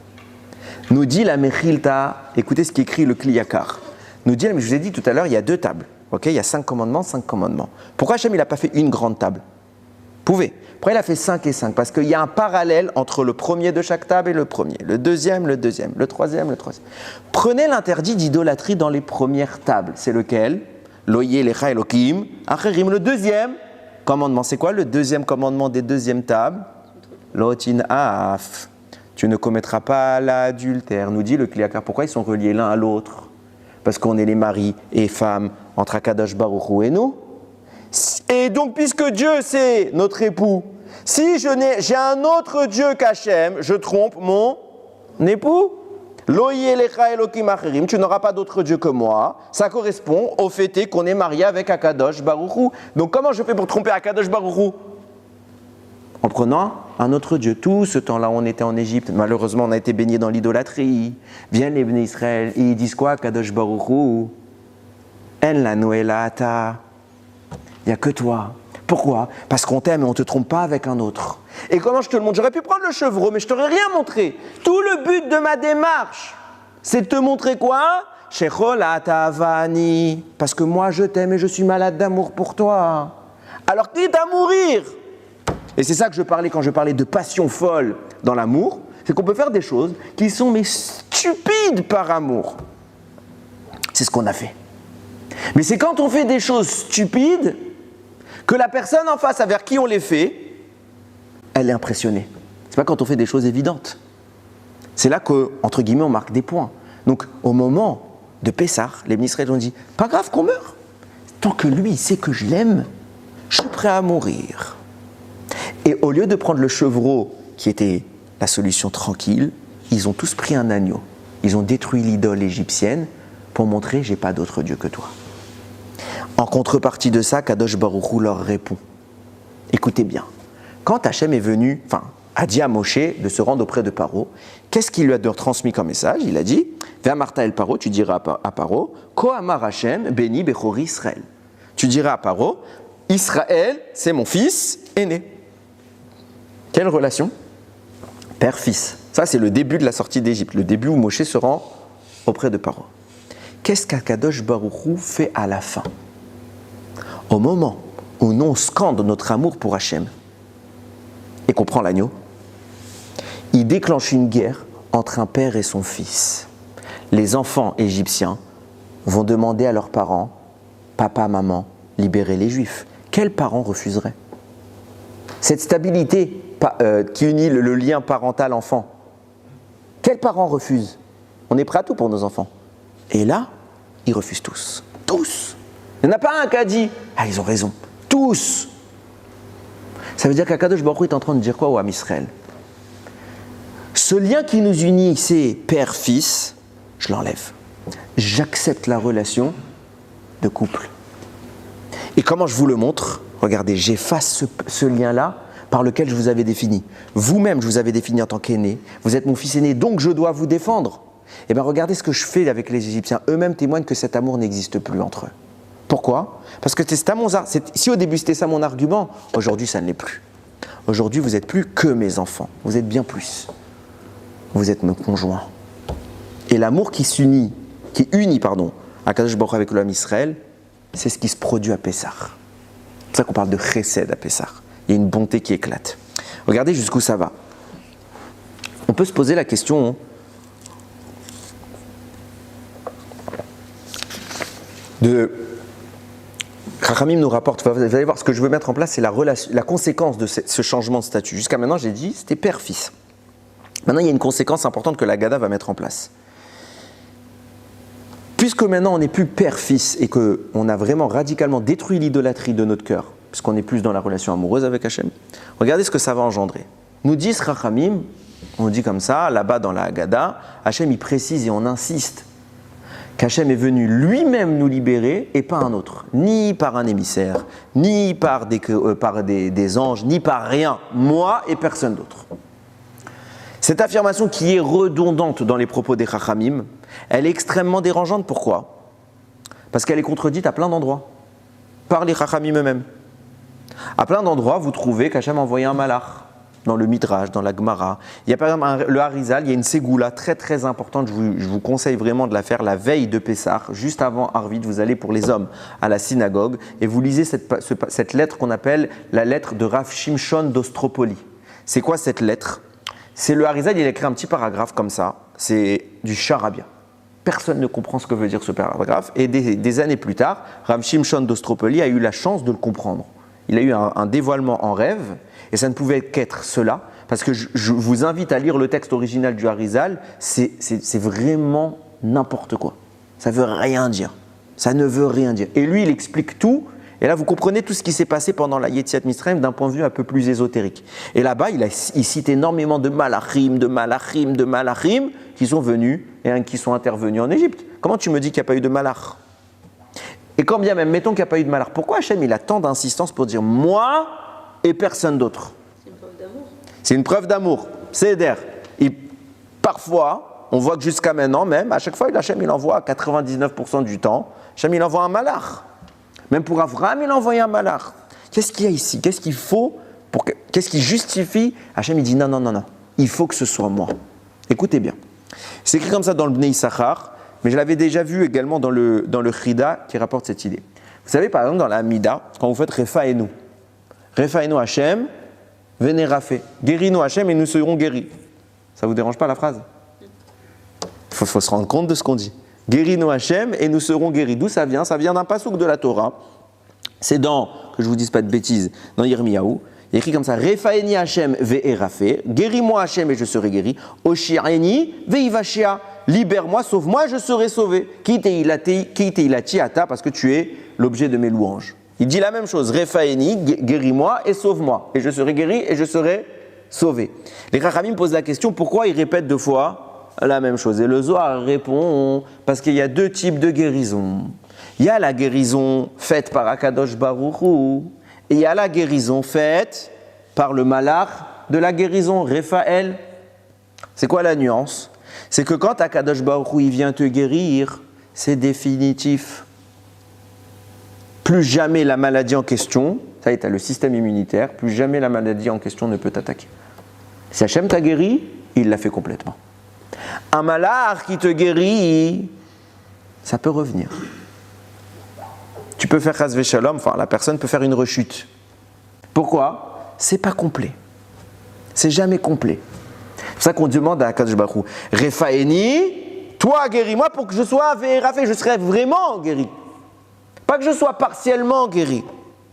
Nous dit la Mechilta, écoutez ce qu'écrit le Kliyakar. Nous dit, mais je vous ai dit tout à l'heure, il y a 2 tables. Okay, il y a 5 commandements, 5 commandements. Pourquoi Hachem il n'a pas fait une grande table? Pouvez. Pourquoi il a fait 5 et 5? Parce qu'il y a un parallèle entre le premier de chaque table et le premier. Le deuxième, le troisième. Prenez l'interdit d'idolâtrie dans les premières tables. C'est lequel? Loye lecha Elokim acherim. Le deuxième commandement, c'est quoi le deuxième commandement des deuxièmes tables? Lotin af. Tu ne commettras pas l'adultère. Nous dit le Kliyakar. Pourquoi ils sont reliés l'un à l'autre? Parce qu'on est les maris et femmes entre Akadosh Baruch Hu et nous. Et donc, puisque Dieu c'est notre époux, si j'ai un autre Dieu qu'Hachem, je trompe mon époux. Loye lecha Elokim acherim, tu n'auras pas d'autre Dieu que moi. Ça correspond au fait qu'on est marié avec Akadosh Baruch Hu. Donc, comment je fais pour tromper Akadosh Baruch Hu? En prenant un autre Dieu. Tout ce temps-là, on était en Égypte. Malheureusement, on a été baigné dans l'idolâtrie. Viennent les Bnei Israël et ils disent quoi, Kadosh Baruch Hu? En la Noëla ata. Il n'y a que toi. Pourquoi? Parce qu'on t'aime et on ne te trompe pas avec un autre. Et comment je te le montre? J'aurais pu prendre le chevreau, mais je ne t'aurais rien montré. Tout le but de ma démarche, c'est de te montrer quoi? Shechol ata avani. Parce que moi, je t'aime et je suis malade d'amour pour toi. Alors quitte à mourir. Et c'est ça que je parlais quand je parlais de passion folle dans l'amour, c'est qu'on peut faire des choses qui sont mais stupides par amour. C'est ce qu'on a fait. Mais c'est quand on fait des choses stupides que la personne en face avec qui on les fait, elle est impressionnée. C'est pas quand on fait des choses évidentes. C'est là que, entre guillemets, on marque des points. Donc, au moment de Pessah, les ministres ont dit, pas grave qu'on meure. Tant que lui, il sait que je l'aime, je suis prêt à mourir. Et au lieu de prendre le chevreau, qui était la solution tranquille, ils ont tous pris un agneau. Ils ont détruit l'idole égyptienne pour montrer « j'ai pas d'autre Dieu que toi ». En contrepartie de ça, Kadosh Baruch Hu leur répond. Écoutez bien, quand Hachem est venu, a dit à Moshe de se rendre auprès de Paro, qu'est-ce qu'il lui a transmis comme message? Il a dit « Ve Marta el Paro, tu diras à Paro, Ko amar Hachem beni bechori Israël ». Tu diras à Paro, Israël, c'est mon fils aîné. Quelle relation? Père-fils. Ça, c'est le début de la sortie d'Égypte, le début où Moshe se rend auprès de Paro. Qu'est-ce qu'Akadosh Baruch Hu fait à la fin? au moment où nous on scande notre amour pour Hachem et qu'on prend l'agneau, il déclenche une guerre entre un père et son fils. Les enfants égyptiens vont demander à leurs parents, papa, maman, libérez les Juifs. Quels parents refuseraient? Cette stabilité qui unit le lien parental-enfant, quels parents refusent? On est prêt à tout pour nos enfants. Et là, ils refusent tous. Tous. Il n'y en a pas un qui a dit « Ah, ils ont raison. » Tous. Ça veut dire qu'Akadosh Baruch Hu est en train de dire quoi au Ham Israël? Ce lien qui nous unit, c'est père-fils, je l'enlève. J'accepte la relation de couple. Et comment je vous le montre? Regardez, j'efface ce lien-là par lequel je vous avais défini. Vous-même, je vous avais défini en tant qu'aîné. Vous êtes mon fils aîné, donc je dois vous défendre. Eh bien, regardez ce que je fais avec les Égyptiens. Eux-mêmes témoignent que cet amour n'existe plus entre eux. Pourquoi? Parce que si au début c'était ça mon argument, aujourd'hui ça ne l'est plus. Aujourd'hui, vous n'êtes plus que mes enfants. Vous êtes bien plus. Vous êtes mon conjoint. Et l'amour qui unit Akadosh Baruch Hu avec le Ham Israël, c'est ce qui se produit à Pessah. C'est pour ça qu'on parle de chesed à Pessah. Il y a une bonté qui éclate. Regardez jusqu'où ça va. On peut se poser la question de... Chachamim nous rapporte, vous allez voir, ce que je veux mettre en place, c'est la conséquence de ce changement de statut. Jusqu'à maintenant, j'ai dit, c'était père-fils. Maintenant, il y a une conséquence importante que la Gada va mettre en place. Puisque maintenant, on n'est plus père-fils et qu'on a vraiment radicalement détruit l'idolâtrie de notre cœur, puisqu'on est plus dans la relation amoureuse avec Hachem, regardez ce que ça va engendrer. Nous disent Chachamim, on dit comme ça, là-bas dans la Haggadah, Hachem il précise et on insiste qu'Hachem est venu lui-même nous libérer et pas un autre, ni par un émissaire, ni par des anges, ni par rien, moi et personne d'autre. Cette affirmation qui est redondante dans les propos des Chachamim, elle est extrêmement dérangeante. Pourquoi? Parce qu'elle est contredite à plein d'endroits, par les Chachamim eux-mêmes. À plein d'endroits, vous trouvez qu'Hachem a envoyé un malach, dans le Midrash, dans la Gemara. Il y a par exemple le Harizal, il y a une ségoula très très importante, je vous conseille vraiment de la faire la veille de Pessah, juste avant Arvit, vous allez pour les hommes à la synagogue et vous lisez cette lettre qu'on appelle la lettre de Rav Shimshon d'Ostropoli. C'est quoi cette lettre? C'est le Harizal, il a écrit un petit paragraphe comme ça, c'est du charabia. Personne ne comprend ce que veut dire ce paragraphe et des années plus tard, Rav Shimshon d'Ostropoli a eu la chance de le comprendre. Il a eu un dévoilement en rêve et ça ne pouvait qu'être cela parce que je vous invite à lire le texte original du Harizal, c'est vraiment n'importe quoi. Ça ne veut rien dire. Ça ne veut rien dire. Et lui, il explique tout. Et là, vous comprenez tout ce qui s'est passé pendant la Yetziat Mitzrayim d'un point de vue un peu plus ésotérique. Et là-bas, il cite énormément de malachim qui sont venus et qui sont intervenus en Égypte. Comment tu me dis qu'il n'y a pas eu de malach? Et quand bien même, mettons qu'il n'y a pas eu de malach, pourquoi Hachem il a tant d'insistance pour dire moi et personne d'autre? C'est une preuve d'amour. C'est une preuve d'amour. C'est d'air. Et parfois, on voit que jusqu'à maintenant même, à chaque fois, Hachem il envoie 99% du temps, Hachem il envoie un malach. Même pour Avraham, il a envoyé un malach. Qu'est-ce qu'il y a ici? Qu'est-ce qu'il faut? Qu'est-ce qui justifie? Hachem, il dit non. Il faut que ce soit moi. Écoutez bien. C'est écrit comme ça dans le Bnei Issachar, mais je l'avais déjà vu également dans le Chida qui rapporte cette idée. Vous savez, par exemple, dans la Hamida, quand vous faites Refaenu Hachem, venez rafé. Guéris-nous Hachem et nous serons guéris. Ça ne vous dérange pas la phrase? Il faut se rendre compte de ce qu'on dit. Guéris-nous Hachem et nous serons guéris. D'où ça vient? Ça vient d'un passouk de la Torah. C'est dans, que je vous dise pas de bêtises, dans Yirmiyahu. Il est écrit comme ça: Refaeni Hachem ve'erafé. Guéris-moi Hachem et je serai guéri. Oshi'eni ve'ivashia. Libère-moi, sauve-moi, je serai sauvé. Ki ata, parce que tu es l'objet de mes louanges. Il dit la même chose. Refaeni, guéris-moi et sauve-moi. Et je serai guéri et je serai sauvé. Les Chachamim posent la question, pourquoi ils répètent deux fois la même chose? Et le Zohar répond, parce qu'il y a deux types de guérison. Il y a la guérison faite par Akadosh Baruch Hu, et il y a la guérison faite par le malach de la guérison, Raphaël. C'est quoi la nuance? C'est que quand Akadosh Baruch Hu il vient te guérir, c'est définitif. Plus jamais la maladie en question, ça y est, tu as le système immunitaire, plus jamais la maladie en question ne peut t'attaquer. Si Hachem t'a guéri, il l'a fait complètement. Un malach qui te guérit, ça peut revenir. tu peux faire chas v'shalom, enfin la personne peut faire une rechute. Pourquoi? C'est pas complet. C'est jamais complet. C'est pour ça qu'on demande à Akadosh Baruch Hu, Refaeni, toi guéris-moi pour que je sois Ve'erafé, je serai vraiment guéri. Pas que je sois partiellement guéri.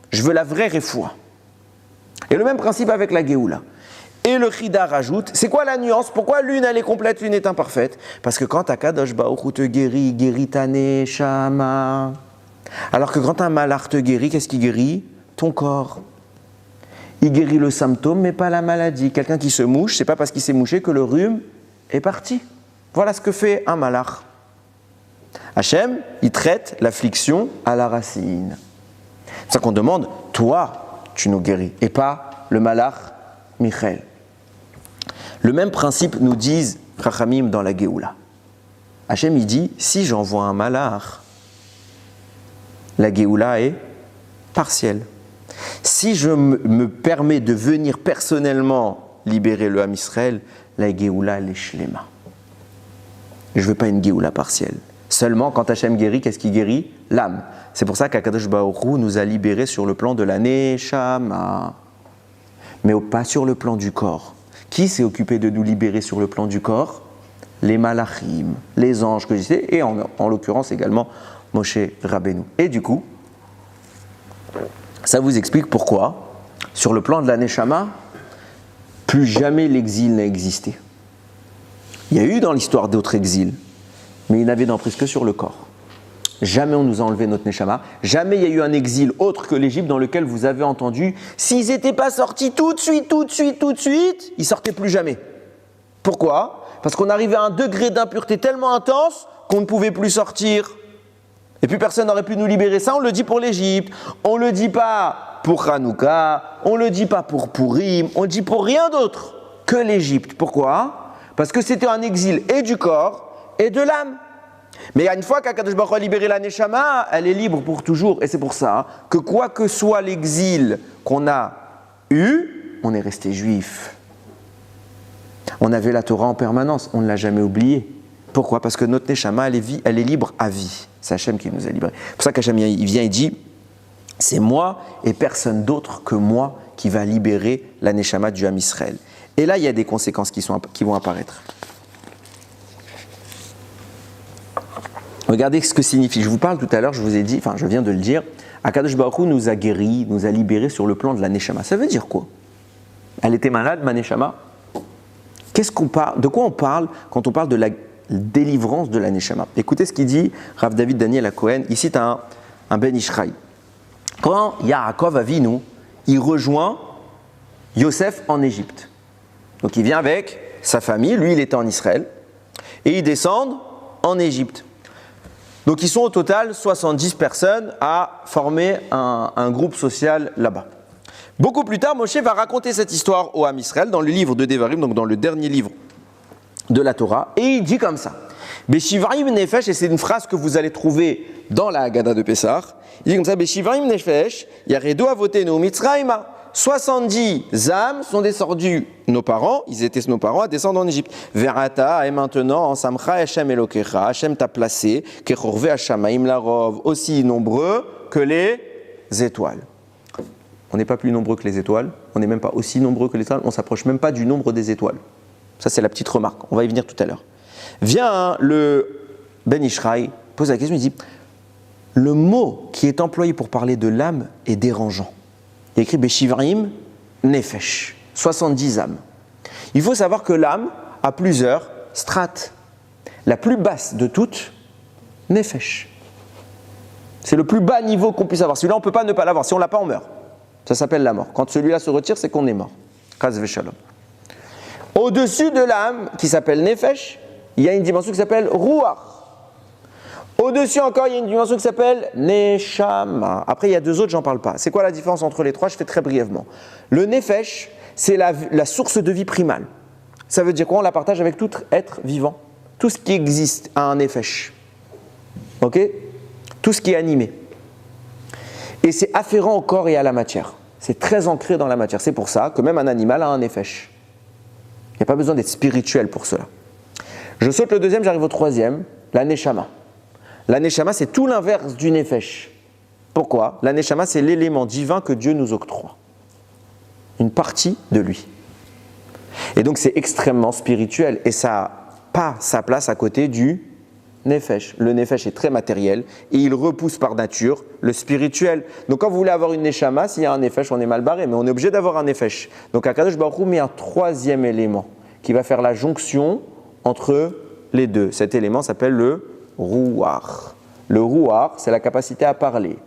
Je veux la vraie refoua. Et le même principe avec la Géoula. Et le Chida rajoute, c'est quoi la nuance? Pourquoi l'une elle est complète, l'une est imparfaite? Parce que quand Akadosh Baruch Hu te guérit, il guérit ta neshama. Alors que quand un malach te guérit, qu'est-ce qu'il guérit? Ton corps. Il guérit le symptôme, mais pas la maladie. Quelqu'un qui se mouche, c'est pas parce qu'il s'est mouché que le rhume est parti. Voilà ce que fait un malach. Hachem, il traite l'affliction à la racine. C'est pour ça qu'on demande, toi, tu nous guéris, et pas le malach Michael. Le même principe nous disent Chachamim dans la Géoula. Hachem, il dit, si j'envoie un malach, la Géoula est partielle. Si je me permets de venir personnellement libérer le Ham Israël, la Géoula, elle est shlema. Je ne veux pas une Géoula partielle. Seulement, quand Hachem guérit, qu'est-ce qui guérit? L'âme. C'est pour ça qu'Akadosh Baruch Hu nous a libérés sur le plan de la Neshama, mais pas sur le plan du corps. Qui s'est occupé de nous libérer sur le plan du corps? Les malachim, les anges que je disais, et en l'occurrence également Moshe Rabbeinu. Et du coup, ça vous explique pourquoi, sur le plan de la Neshama, plus jamais l'exil n'a existé. Il y a eu dans l'histoire d'autres exils, mais il n'avait d'emprise que sur le corps. Jamais on nous a enlevé notre Neshama, jamais il y a eu un exil autre que l'Égypte dans lequel vous avez entendu, s'ils n'étaient pas sortis tout de suite, ils ne sortaient plus jamais. Pourquoi? Parce qu'on arrivait à un degré d'impureté tellement intense qu'on ne pouvait plus sortir. Et puis personne n'aurait pu nous libérer. Ça, on le dit pour l'Égypte, on ne le dit pas pour Hanouka, on ne le dit pas pour Purim, on ne le dit pour rien d'autre que l'Égypte. Pourquoi? Parce que c'était un exil et du corps et de l'âme. Mais une fois qu'Akadosh Baruch Hu a libéré la Neshama, elle est libre pour toujours. Et c'est pour ça que quoi que soit l'exil qu'on a eu, on est resté juif. On avait la Torah en permanence, on ne l'a jamais oublié. Pourquoi? Parce que notre Neshama, elle est libre à vie. C'est Hachem qui nous a libérés. C'est pour ça qu'Hachem il vient et dit, c'est moi et personne d'autre que moi qui va libérer la Neshama du Ham Israël. Et là, il y a des conséquences qui vont apparaître. Regardez ce que signifie. Je vous parle tout à l'heure, je vous ai dit, enfin je viens de le dire, Akadosh Baruch Hu nous a guéris, nous a libérés sur le plan de la Neshama. Ça veut dire quoi? Elle était malade, ma Neshama? De quoi on parle quand on parle de la délivrance de la Neshama? Écoutez ce qu'il dit Rav David Daniel à Cohen. Il cite un Ben Ishraï. Quand Yaakov Avinu, il rejoint Yosef en Égypte. Donc il vient avec sa famille, lui il était en Israël, et ils descendent en Égypte. Donc ils sont au total 70 personnes à former un groupe social là-bas. Beaucoup plus tard, Moshe va raconter cette histoire au Ham Israël dans le livre de Devarim, donc dans le dernier livre de la Torah, et il dit comme ça. Beshivarim nefesh, et c'est une phrase que vous allez trouver dans la Haggadah de Pessah. Il dit comme ça, Beshivarim nefesh, yaredo avotenu mitzrayma. 70 âmes sont descendues, nos parents à descendre en Égypte. Verata, et maintenant, en Samcha Hashem Elokecha, Hashem t'a placé, Kechorve Hashamaim Larov, aussi nombreux que les étoiles. On n'est pas plus nombreux que les étoiles, on n'est même pas aussi nombreux que les étoiles, on ne s'approche même pas du nombre des étoiles. Ça, c'est la petite remarque, on va y venir tout à l'heure. Vient le Ben Ishraï, pose la question, il dit, le mot qui est employé pour parler de l'âme est dérangeant. Il écrit Beshivarim Nefesh, 70 âmes. Il faut savoir que l'âme a plusieurs strates. La plus basse de toutes, Nefesh. C'est le plus bas niveau qu'on puisse avoir. Celui-là, on ne peut pas ne pas l'avoir. Si on ne l'a pas, on meurt. Ça s'appelle la mort. Quand celui-là se retire, c'est qu'on est mort. Chas v'shalom. Au-dessus de l'âme, qui s'appelle Nefesh, il y a une dimension qui s'appelle Ruach. Au-dessus encore, il y a une dimension qui s'appelle Neshama. Après, il y a deux autres, j'en parle pas. C'est quoi la différence entre les trois? Je fais très brièvement. Le Nefesh, c'est la source de vie primale. Ça veut dire quoi? On la partage avec tout être vivant. Tout ce qui existe a un Nefesh. Ok? Tout ce qui est animé. Et c'est afférent au corps et à la matière. C'est très ancré dans la matière. C'est pour ça que même un animal a un Nefesh. Il n'y a pas besoin d'être spirituel pour cela. Je saute le deuxième, j'arrive au troisième, la Neshama. La Neshama, c'est tout l'inverse du Nefesh. Pourquoi? La Neshama, c'est l'élément divin que Dieu nous octroie. Une partie de lui. Et donc c'est extrêmement spirituel et ça n'a pas sa place à côté du Nefesh. Le Nefesh est très matériel et il repousse par nature le spirituel. Donc quand vous voulez avoir une Neshama, s'il y a un Nefesh, on est mal barré, mais on est obligé d'avoir un Nefesh. Donc Akadosh Baruch Hu met un troisième élément qui va faire la jonction entre les deux. Cet élément s'appelle le Ruach. Le Ruach, c'est la capacité à parler.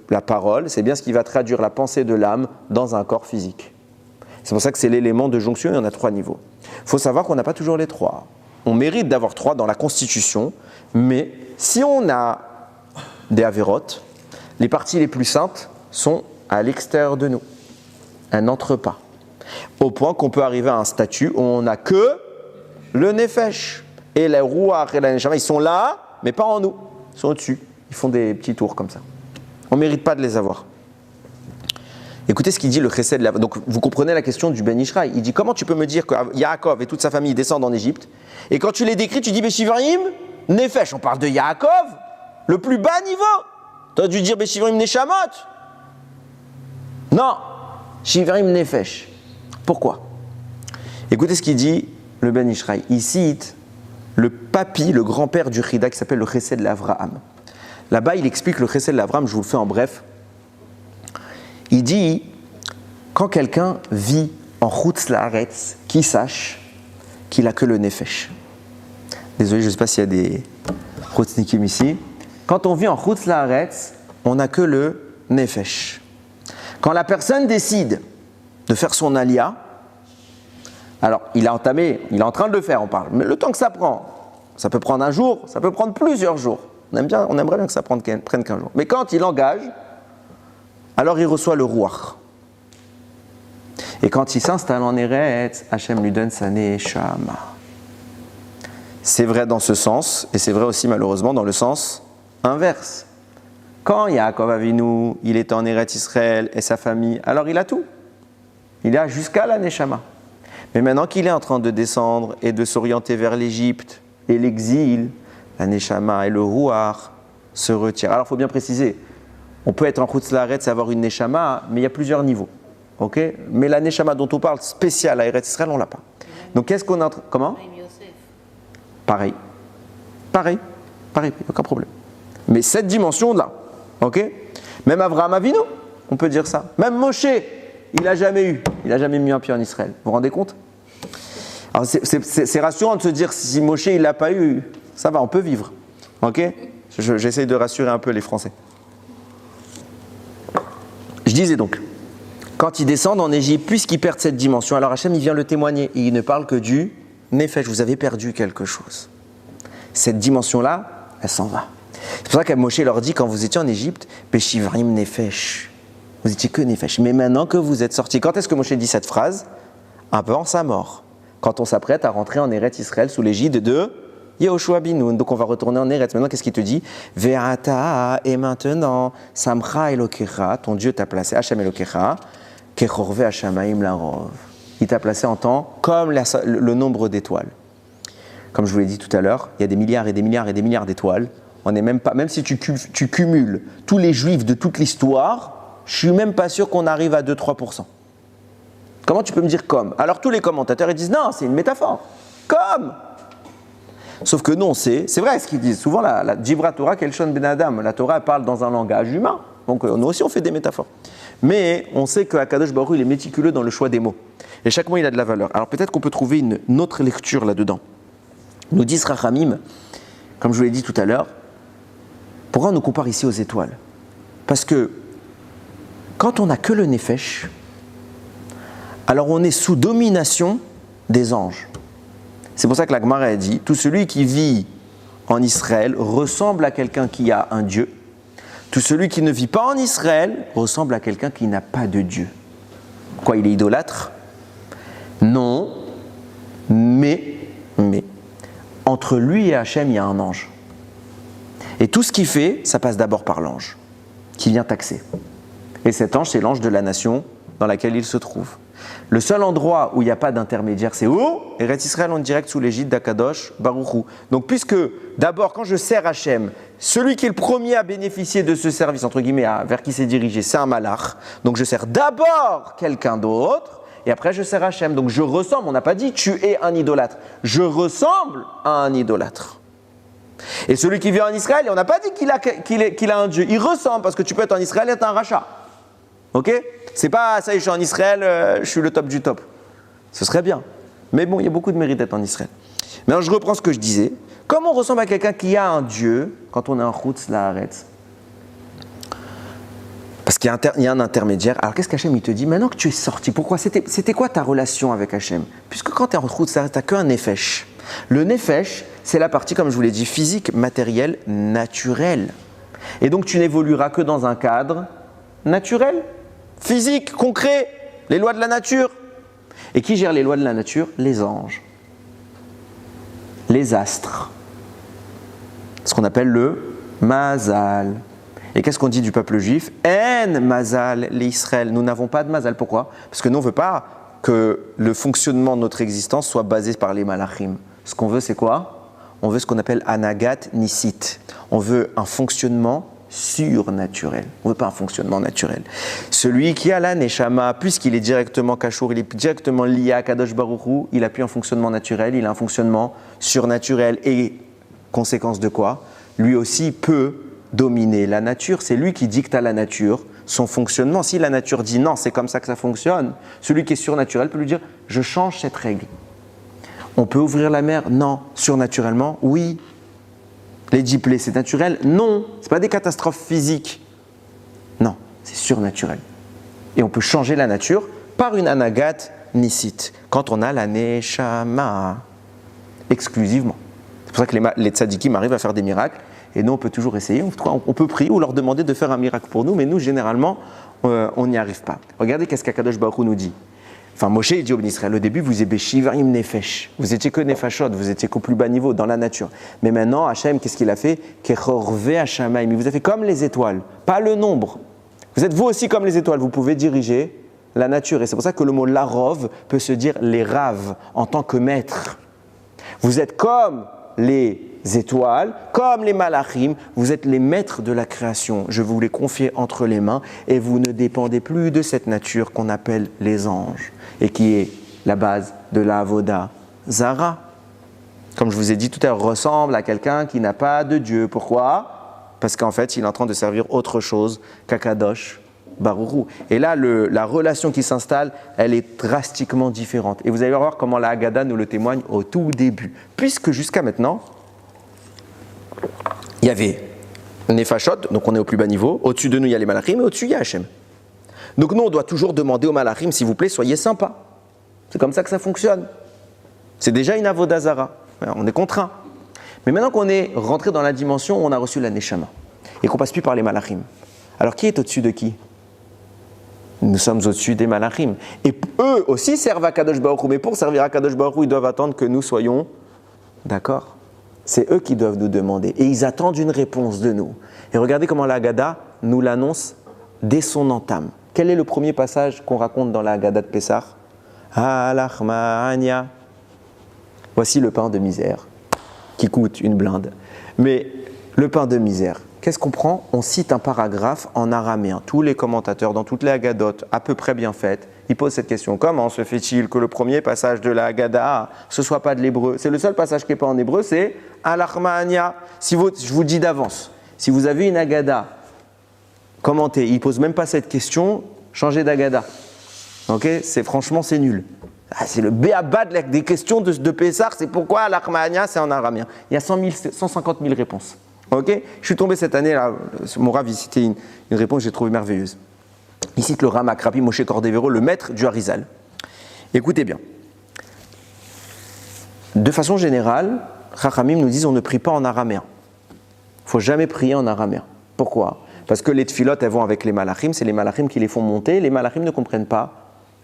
La parole, c'est bien ce qui va traduire la pensée de l'âme dans un corps physique. C'est pour ça que c'est l'élément de jonction, il y en a 3 niveaux. Il faut savoir qu'on n'a pas toujours les 3. On mérite d'avoir 3 dans la Constitution, mais si on a des avérotes, les parties les plus saintes sont à l'extérieur de nous. Elles n'entrent pas. Au point qu'on peut arriver à un statut où on n'a que le Nefesh. Et les Ruach et la Neshama, ils sont là, mais pas en nous. Ils sont au-dessus. Ils font des petits tours comme ça. On ne mérite pas de les avoir. Écoutez ce qu'il dit le Chesed. Donc vous comprenez la question du Ben Ishraï. Il dit comment tu peux me dire que Yaakov et toute sa famille descendent en Égypte et quand tu les décris, tu dis Beshivarim, Nefesh. On parle de Yaakov, le plus bas niveau. Tu as dû dire Beshivarim Neshamot. Non, Shivarim Nefesh. Pourquoi? Écoutez ce qu'il dit le Ben Ishraï. Il cite le papi, le grand-père du Chida qui s'appelle le Chesed l'Avraham. Là-bas, il explique le Chesed l'Avraham, je vous le fais en bref. Il dit, quand quelqu'un vit en Chutz Laaretz, qu'il sache qu'il n'a que le Nefesh. Désolé, je ne sais pas s'il y a des Chutznikim ici. Quand on vit en Chutz Laaretz, on n'a que le Nefesh. Quand la personne décide de faire son alia, alors il a entamé, il est en train de le faire, on parle, mais le temps que ça prend, ça peut prendre un jour, ça peut prendre plusieurs jours. On aimerait bien que ça prenne qu'un jour. Mais quand il engage, alors il reçoit le Ruach. Et quand il s'installe en Eretz, Hachem lui donne sa Neshama. C'est vrai dans ce sens, et c'est vrai aussi malheureusement dans le sens inverse. Quand Yaakov Avinu, il est en Eretz Israël et sa famille, alors il a tout. Il a jusqu'à la Neshama. Mais maintenant qu'il est en train de descendre et de s'orienter vers l'Égypte et l'exil, la Neshama et le Ruach se retirent. Alors il faut bien préciser, on peut être en Chutz Laaretz et avoir une Neshama, mais il y a plusieurs niveaux. Okay? Mais la Neshama dont on parle spéciale à Eretz Israël, on ne l'a pas. Donc qu'est-ce qu'on a... Comment? Pareil, aucun problème. Mais cette dimension-là, ok? Même Avraham Avinu, on peut dire ça. Même Moshe, il n'a jamais mis un pied en Israël. Vous vous rendez compte? Alors c'est rassurant de se dire, si Moshe il l'a pas eu, ça va, on peut vivre. Ok? J'essaye de rassurer un peu les Français. Je disais donc, quand ils descendent en Égypte, puisqu'ils perdent cette dimension, alors Hachem il vient le témoigner et il ne parle que du Nefesh. Vous avez perdu quelque chose. Cette dimension-là, elle s'en va. C'est pour ça que Moshe leur dit, quand vous étiez en Égypte, Beshivarim Nefesh. Vous étiez que Nefesh. Mais maintenant que vous êtes sortis, quand est-ce que Moshe dit cette phrase? Un peu avant sa mort. Quand on s'apprête à rentrer en Eretz Israël sous l'égide de Yehoshua Binoun. Donc on va retourner en Eretz. Maintenant, qu'est-ce qu'il te dit? Ve'ata, et maintenant, Samcha Elokecha, ton Dieu t'a placé, Hashem Elokecha, Kechorve Hashamaim Larov. Il t'a placé en temps comme le nombre d'étoiles. Comme je vous l'ai dit tout à l'heure, il y a des milliards et des milliards et des milliards d'étoiles. On n'est même pas, même si tu cumules tous les juifs de toute l'histoire, je suis même pas sûr qu'on arrive à 2-3%. Comment tu peux me dire comme? Alors tous les commentateurs ils disent non, c'est une métaphore. Comme. Sauf que non, c'est vrai ce qu'ils disent. Souvent la Djibra Torah Kelshon Ben Adam, la Torah parle dans un langage humain. Donc nous aussi on fait des métaphores. Mais on sait qu'Akadosh Baruch Hu il est méticuleux dans le choix des mots. Et chaque mot il a de la valeur. Alors peut-être qu'on peut trouver une autre lecture là-dedans. Nous disent Rachamim, comme je vous l'ai dit tout à l'heure, pourquoi on nous compare ici aux étoiles? Parce que quand on n'a que le Nefesh, alors on est sous domination des anges. C'est pour ça que la Gemara a dit, tout celui qui vit en Israël ressemble à quelqu'un qui a un Dieu. Tout celui qui ne vit pas en Israël ressemble à quelqu'un qui n'a pas de Dieu. Quoi, il est idolâtre? Non, mais, entre lui et Hachem, il y a un ange. Et tout ce qu'il fait, ça passe d'abord par l'ange, qui vient taxer. Et cet ange, c'est l'ange de la nation dans laquelle il se trouve. Le seul endroit où il n'y a pas d'intermédiaire, c'est où? Eretz Israël, on est direct sous l'égide d'Akadosh Baruch Hu. Donc puisque, d'abord, quand je sers Hachem, celui qui est le premier à bénéficier de ce service, entre guillemets, vers qui c'est dirigé, c'est un malach. Donc je sers d'abord quelqu'un d'autre, et après je sers Hachem. Donc je ressemble, on n'a pas dit tu es un idolâtre, je ressemble à un idolâtre. Et celui qui vit en Israël, on n'a pas dit qu'il a un Dieu, il ressemble, parce que tu peux être en Israël et être un rachat. Ok? C'est pas ça, je suis en Israël, je suis le top du top. Ce serait bien. Mais bon, il y a beaucoup de mérite d'être en Israël. Maintenant, je reprends ce que je disais. Comment on ressemble à quelqu'un qui a un Dieu quand on est en Chutz La'aretz? Parce qu'il y a un intermédiaire. Alors, qu'est-ce qu'Hachem il te dit? Maintenant que tu es sorti, pourquoi? C'était quoi ta relation avec Hachem? Puisque quand tu es en Chutz La'aretz, tu n'as qu'un nefesh. Le nefesh, c'est la partie, comme je vous l'ai dit, physique, matérielle, naturelle. Et donc, tu n'évolueras que dans un cadre naturel, physique, concret, les lois de la nature. Et qui gère les lois de la nature? Les anges, les astres, ce qu'on appelle le mazal. Et qu'est-ce qu'on dit du peuple juif? En mazal l'Israël. Nous n'avons pas de mazal. Pourquoi? Parce que nous, on ne veut pas que le fonctionnement de notre existence soit basé par les malachim. Ce qu'on veut, c'est quoi? On veut ce qu'on appelle anagat nisit. On veut un fonctionnement surnaturel. On ne veut pas un fonctionnement naturel. Celui qui a la neshama, puisqu'il est directement kashour, il est directement lié à Kadosh Baruch Hu, il n'a plus un fonctionnement naturel, il a un fonctionnement surnaturel. Et conséquence de quoi? Lui aussi peut dominer la nature. C'est lui qui dicte à la nature son fonctionnement. Si la nature dit non, c'est comme ça que ça fonctionne, celui qui est surnaturel peut lui dire je change cette règle. On peut ouvrir la mer? Non. Surnaturellement? Oui. Les diplés, c'est naturel? Non. Ce n'est pas des catastrophes physiques. Non, c'est surnaturel. Et on peut changer la nature par une anagat nisit, quand on a la neshama, exclusivement. C'est pour ça que les tzadikim arrivent à faire des miracles, et nous on peut toujours essayer, on peut prier ou leur demander de faire un miracle pour nous, mais nous généralement, on n'y arrive pas. Regardez qu'est-ce qu'Akadosh Baruch Hu nous dit. Enfin, Moshe dit au Israël, au début, vous étiez shivarim nefesh. Vous étiez que nefashot, vous étiez qu'au plus bas niveau, dans la nature. Mais maintenant, Hachem, qu'est-ce qu'il a fait? Kechorve Hashamaim. Il vous a fait comme les étoiles, pas le nombre. Vous êtes vous aussi comme les étoiles, vous pouvez diriger la nature. Et c'est pour ça que le mot larov peut se dire les raves, en tant que maître. Vous êtes comme les étoiles, comme les malachim, vous êtes les maîtres de la création. Je vous les confie entre les mains et vous ne dépendez plus de cette nature qu'on appelle les anges et qui est la base de la avoda zara. Comme je vous ai dit tout à l'heure, ressemble à quelqu'un qui n'a pas de Dieu. Pourquoi? Parce qu'en fait, il est en train de servir autre chose qu'Akadosh Baruch Hu. Et là, la relation qui s'installe, elle est drastiquement différente. Et vous allez voir comment la Haggadah nous le témoigne au tout début. Puisque jusqu'à maintenant, il y avait Nefashot, donc on est au plus bas niveau. Au-dessus de nous, il y a les Malachim, et au-dessus, il y a Hachem. Donc nous, on doit toujours demander aux Malachim, s'il vous plaît, soyez sympas. C'est comme ça que ça fonctionne. C'est déjà une avoda zara. On est contraint. Mais maintenant qu'on est rentré dans la dimension où on a reçu la Neshama, et qu'on passe plus par les Malachim, alors qui est au-dessus de qui? Nous sommes au-dessus des Malachim. Et eux aussi servent à Kadosh Baruch Hu. Mais pour servir à Kadosh Baruch Hu, ils doivent attendre que nous soyons d'accord. C'est eux qui doivent nous demander. Et ils attendent une réponse de nous. Et regardez comment la Haggadah nous l'annonce dès son entame. Quel est le premier passage qu'on raconte dans la Haggadah de Pessah? Alachmania. Voici le pain de misère, qui coûte une blinde. Mais le pain de misère, qu'est-ce qu'on prend? On cite un paragraphe en araméen. Tous les commentateurs, dans toutes les Haggadot, à peu près bien faites, ils posent cette question. Comment se fait-il que le premier passage de la Haggadah, ce ne soit pas de l'hébreu? C'est le seul passage qui n'est pas en hébreu, c'est Alachmania. Je vous dis d'avance, si vous avez une Haggadah commentée, ils ne posent même pas cette question, changez d'Haggadah. Okay? Franchement, c'est nul. C'est le béaba des questions de Pessah, c'est pourquoi Alachmania, c'est en araméen. Il y a 150 000 réponses. Okay? Je suis tombé cette année, là, mon Rav, il citait une réponse que j'ai trouvée merveilleuse. Il cite le Ramak, Rabbi Moshe Cordovero, le maître du Harizal. Écoutez bien. De façon générale, Chachamim nous disent on ne prie pas en araméen. Il ne faut jamais prier en araméen. Pourquoi? Parce que les tfilotes, elles vont avec les malachim, c'est les malachim qui les font monter. Les malachim ne comprennent pas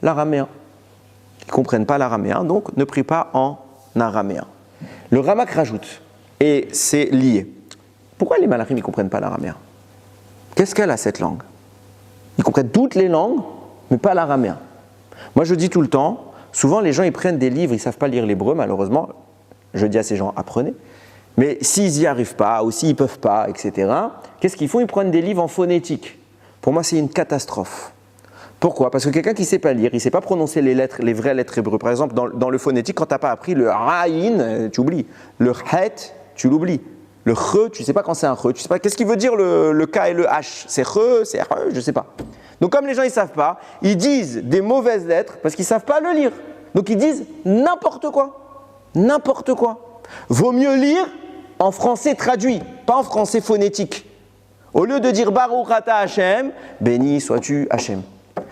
l'araméen. Ils ne comprennent pas l'araméen, donc ne prie pas en araméen. Le Ramak rajoute, et c'est lié. Pourquoi les malachim ne comprennent pas l'araméen? Qu'est-ce qu'elle a cette langue? Ils comprennent toutes les langues, mais pas l'araméen. Moi, je dis tout le temps, souvent les gens ils prennent des livres, ils ne savent pas lire l'hébreu, malheureusement. Je dis à ces gens, apprenez. Mais s'ils n'y arrivent pas, ou s'ils ne peuvent pas, etc., qu'est-ce qu'ils font? Ils prennent des livres en phonétique. Pour moi, c'est une catastrophe. Pourquoi? Parce que quelqu'un qui ne sait pas lire, il ne sait pas prononcer les lettres, les vraies lettres hébreues. Par exemple, dans le phonétique, quand tu n'as pas appris le Ra'in, tu oublies. Le Het, tu l'oublies. Le Re, tu ne sais pas quand c'est un Re. Tu sais pas qu'est-ce qu'il veut dire le K et le H. C'est Re, c'est Re, je ne sais pas. Donc comme les gens ils ne savent pas, ils disent des mauvaises lettres parce qu'ils ne savent pas le lire. Donc ils disent n'importe quoi. N'importe quoi. Vaut mieux lire en français traduit, pas en français phonétique. Au lieu de dire Baruch Ata Hashem, béni sois-tu Hashem.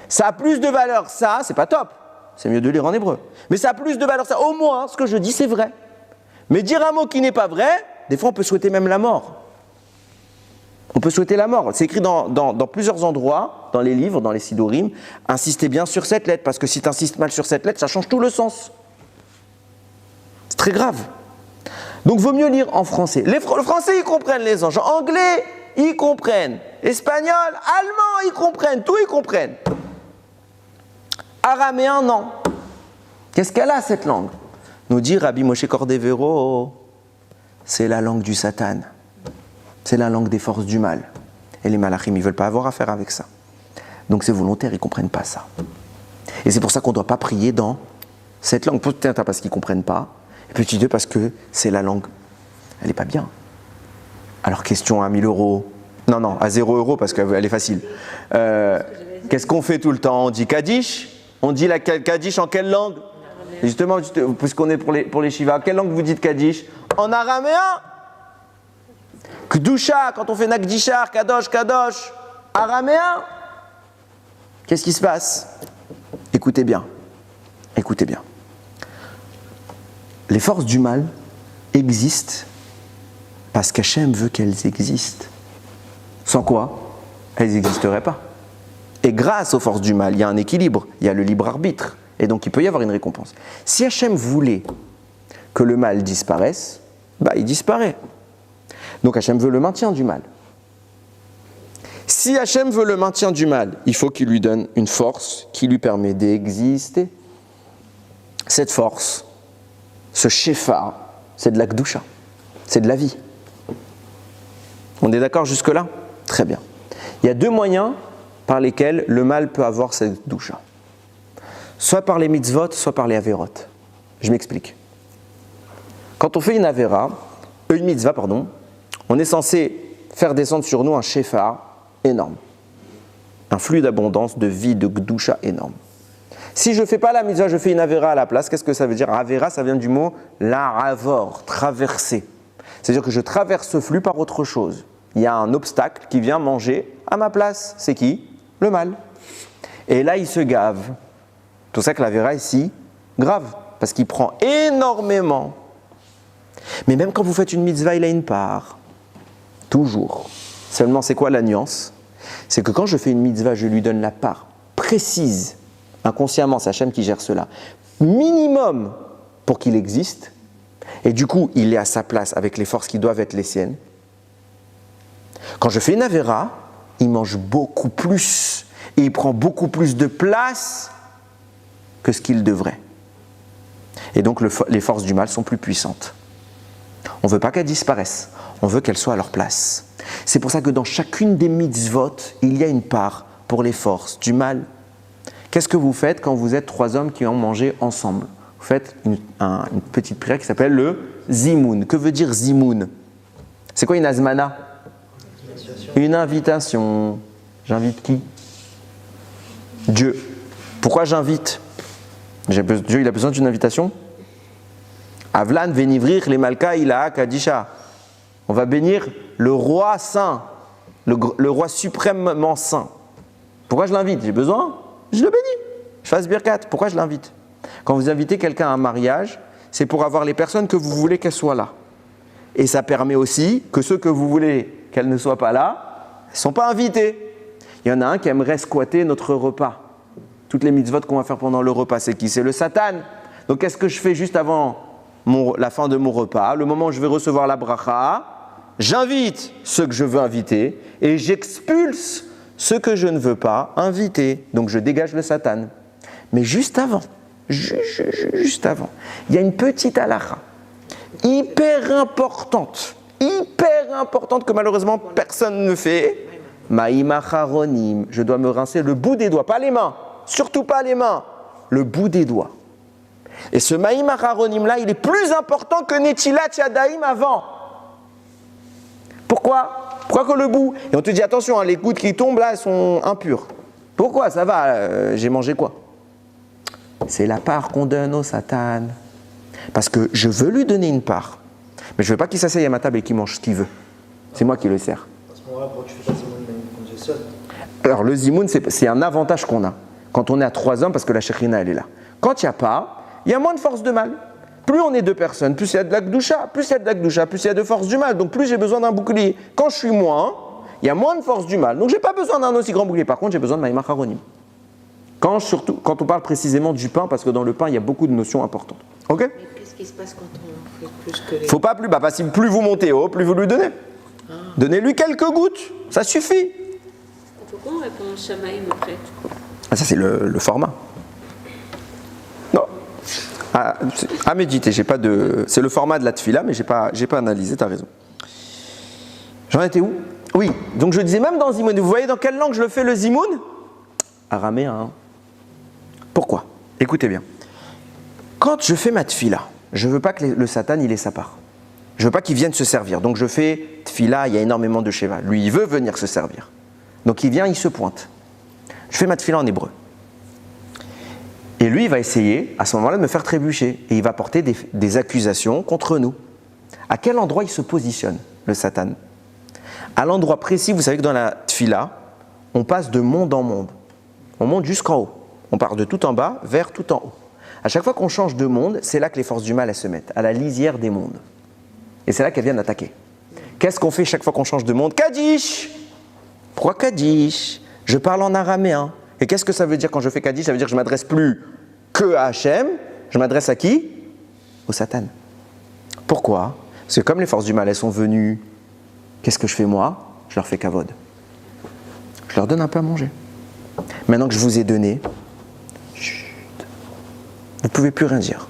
Ça a plus de valeur, ça, c'est pas top. C'est mieux de lire en hébreu. Mais ça a plus de valeur, ça. Au moins, ce que je dis, c'est vrai. Mais dire un mot qui n'est pas vrai, des fois, on peut souhaiter même la mort. On peut souhaiter la mort. C'est écrit dans plusieurs endroits, dans les livres, dans les Sidurim. Insistez bien sur cette lettre, parce que si tu insistes mal sur cette lettre, ça change tout le sens. C'est très grave. Donc, vaut mieux lire en français. Le français, ils comprennent les anges. Anglais, ils comprennent. Espagnol, allemand, ils comprennent. Tout, ils comprennent. Araméen, non. Qu'est-ce qu'elle a, cette langue? Nous dit Rabbi Moshe Cordovero, c'est la langue du Satan. C'est la langue des forces du mal. Et les malachim, ils ne veulent pas avoir affaire avec ça. Donc c'est volontaire, ils ne comprennent pas ça. Et c'est pour ça qu'on ne doit pas prier dans cette langue. Peut-être parce qu'ils ne comprennent pas. Et petit deux, parce que c'est la langue. Elle n'est pas bien. Alors question à 1000 €. Non, à 0 € parce qu'elle est facile. Qu'est-ce qu'on fait tout le temps? On dit Kaddish. On dit la Kaddish en quelle langue? Justement, puisqu'on est pour les Shiva, quelle langue vous dites Kaddish? En araméen. Kdusha, quand on fait Nakdishar, Kadosh, Kadosh, araméen. Qu'est-ce qui se passe? Écoutez bien. Écoutez bien. Les forces du mal existent parce qu'Hachem veut qu'elles existent. Sans quoi, elles n'existeraient pas. Et grâce aux forces du mal, il y a un équilibre, il y a le libre arbitre. Et donc il peut y avoir une récompense. Si Hachem voulait que le mal disparaisse, il disparaît. Donc Hachem veut le maintien du mal. Si Hachem veut le maintien du mal, il faut qu'il lui donne une force qui lui permet d'exister. Cette force, ce shefa, c'est de la Kdusha, c'est de la vie. On est d'accord jusque-là? Très bien. Il y a deux moyens par lesquels le mal peut avoir cette Kdusha. Soit par les mitzvot, soit par les averot. Je m'explique. Quand on fait une mitzvah, on est censé faire descendre sur nous un shefa énorme. Un flux d'abondance, de vie, de Kdusha énorme. Si je ne fais pas la mitzvah, je fais une avera à la place, qu'est-ce que ça veut dire? Avera, ça vient du mot laravor, traverser. C'est-à-dire que je traverse ce flux par autre chose. Il y a un obstacle qui vient manger à ma place. C'est qui? Le mal. Et là, il se gave. C'est pour ça que l'avera est si grave, parce qu'il prend énormément. Mais même quand vous faites une mitzvah, il a une part. Toujours. Seulement, c'est quoi la nuance? C'est que quand je fais une mitzvah, je lui donne la part précise. Inconsciemment, c'est Hachem qui gère cela. Minimum pour qu'il existe. Et du coup, il est à sa place avec les forces qui doivent être les siennes. Quand je fais une avera, il mange beaucoup plus. Et il prend beaucoup plus de place que ce qu'il devrait. Et donc les forces du mal sont plus puissantes. On ne veut pas qu'elles disparaissent, on veut qu'elles soient à leur place. C'est pour ça que dans chacune des mitzvot, il y a une part pour les forces du mal. Qu'est-ce que vous faites quand vous êtes 3 hommes qui ont mangé ensemble? Vous faites une petite prière qui s'appelle le Zimoun. Que veut dire Zimoun? C'est quoi une azmana? Une invitation. J'invite qui? Dieu. Pourquoi j'invite? Dieu, il a besoin d'une invitation? Avlan venivrir les malka ilaha kadisha. On va bénir le roi saint, le roi suprêmement saint. Pourquoi je l'invite? J'ai besoin? Je le bénis. Je fasse birkat. Pourquoi je l'invite? Quand vous invitez quelqu'un à un mariage, c'est pour avoir les personnes que vous voulez qu'elles soient là. Et ça permet aussi que ceux que vous voulez qu'elles ne soient pas là, ne sont pas invités. Il y en a un qui aimerait squatter notre repas. Toutes les mitzvot qu'on va faire pendant le repas, c'est qui? C'est le Satan. Donc qu'est-ce que je fais juste avant la fin de mon repas? Le moment où je vais recevoir la bracha, j'invite ceux que je veux inviter et j'expulse ceux que je ne veux pas inviter. Donc je dégage le Satan. Mais juste avant, il y a une petite halakha hyper importante que malheureusement personne ne fait. Maïm acharonim, je dois me rincer le bout des doigts, pas les mains, surtout pas les mains, le bout des doigts. Et ce maïm acharonim là, il est plus important que netilat yadayim avant. Pourquoi que le bout? Et on te dit attention, hein, les gouttes qui tombent là, elles sont impures. Pourquoi? Ça va, j'ai mangé quoi? C'est la part qu'on donne au Satan. Parce que je veux lui donner une part. Mais je ne veux pas qu'il s'asseye à ma table et qu'il mange ce qu'il veut. C'est moi qui le sers. À ce moment-là, pourquoi tu fais pas Zimoun quand j'ai seul? Alors le Zimoun, c'est un avantage qu'on a. Quand on est à 3 hommes, parce que la Shekhina, elle est là. Quand il n'y a pas, il y a moins de force de mal. Plus on est 2 personnes, plus il y a de la Gdusha, plus il y a de force du mal. Donc plus j'ai besoin d'un bouclier. Quand je suis moins, il y a moins de force du mal. Donc je n'ai pas besoin d'un aussi grand bouclier. Par contre, j'ai besoin de Maïm acharonim. Surtout quand on parle précisément du pain, parce que dans le pain, il y a beaucoup de notions importantes. Ok? Mais qu'est-ce qui se passe quand on fait plus que les... Faut pas plus, parce que plus vous montez haut, plus vous lui donnez. Donnez-lui quelques gouttes, ça suffit. Pourquoi on répond Shamaïm après? Ça c'est le format. Non. À méditer, c'est le format de la tefila, mais j'ai pas analysé, tu as raison. J'en étais où? Oui, donc je disais même dans Zimoun, vous voyez dans quelle langue je le fais le Zimoun? Araméen. Pourquoi? Écoutez bien. Quand je fais ma tefila, je ne veux pas que le Satan il ait sa part. Je ne veux pas qu'il vienne se servir. Donc je fais tefila, il y a énormément de sheva. Lui, il veut venir se servir. Donc il vient, il se pointe. Je fais ma tefila en hébreu. Et lui, il va essayer, à ce moment-là, de me faire trébucher. Et il va porter des accusations contre nous. À quel endroit il se positionne, le Satan? À l'endroit précis, vous savez que dans la tefila, on passe de monde en monde. On monte jusqu'en haut. On part de tout en bas vers tout en haut. À chaque fois qu'on change de monde, c'est là que les forces du mal elles se mettent, à la lisière des mondes. Et c'est là qu'elles viennent attaquer. Qu'est-ce qu'on fait chaque fois qu'on change de monde? Kaddish! Pourquoi Kaddish? Je parle en araméen. Et qu'est-ce que ça veut dire quand je fais Kaddish? Ça veut dire que je ne m'adresse plus que à Hachem. Je m'adresse à qui? Au Satan. Pourquoi? Parce que comme les forces du mal elles sont venues, qu'est-ce que je fais moi? Je leur fais kavod. Je leur donne un peu à manger. Maintenant que je vous ai donné, vous ne pouvez plus rien dire.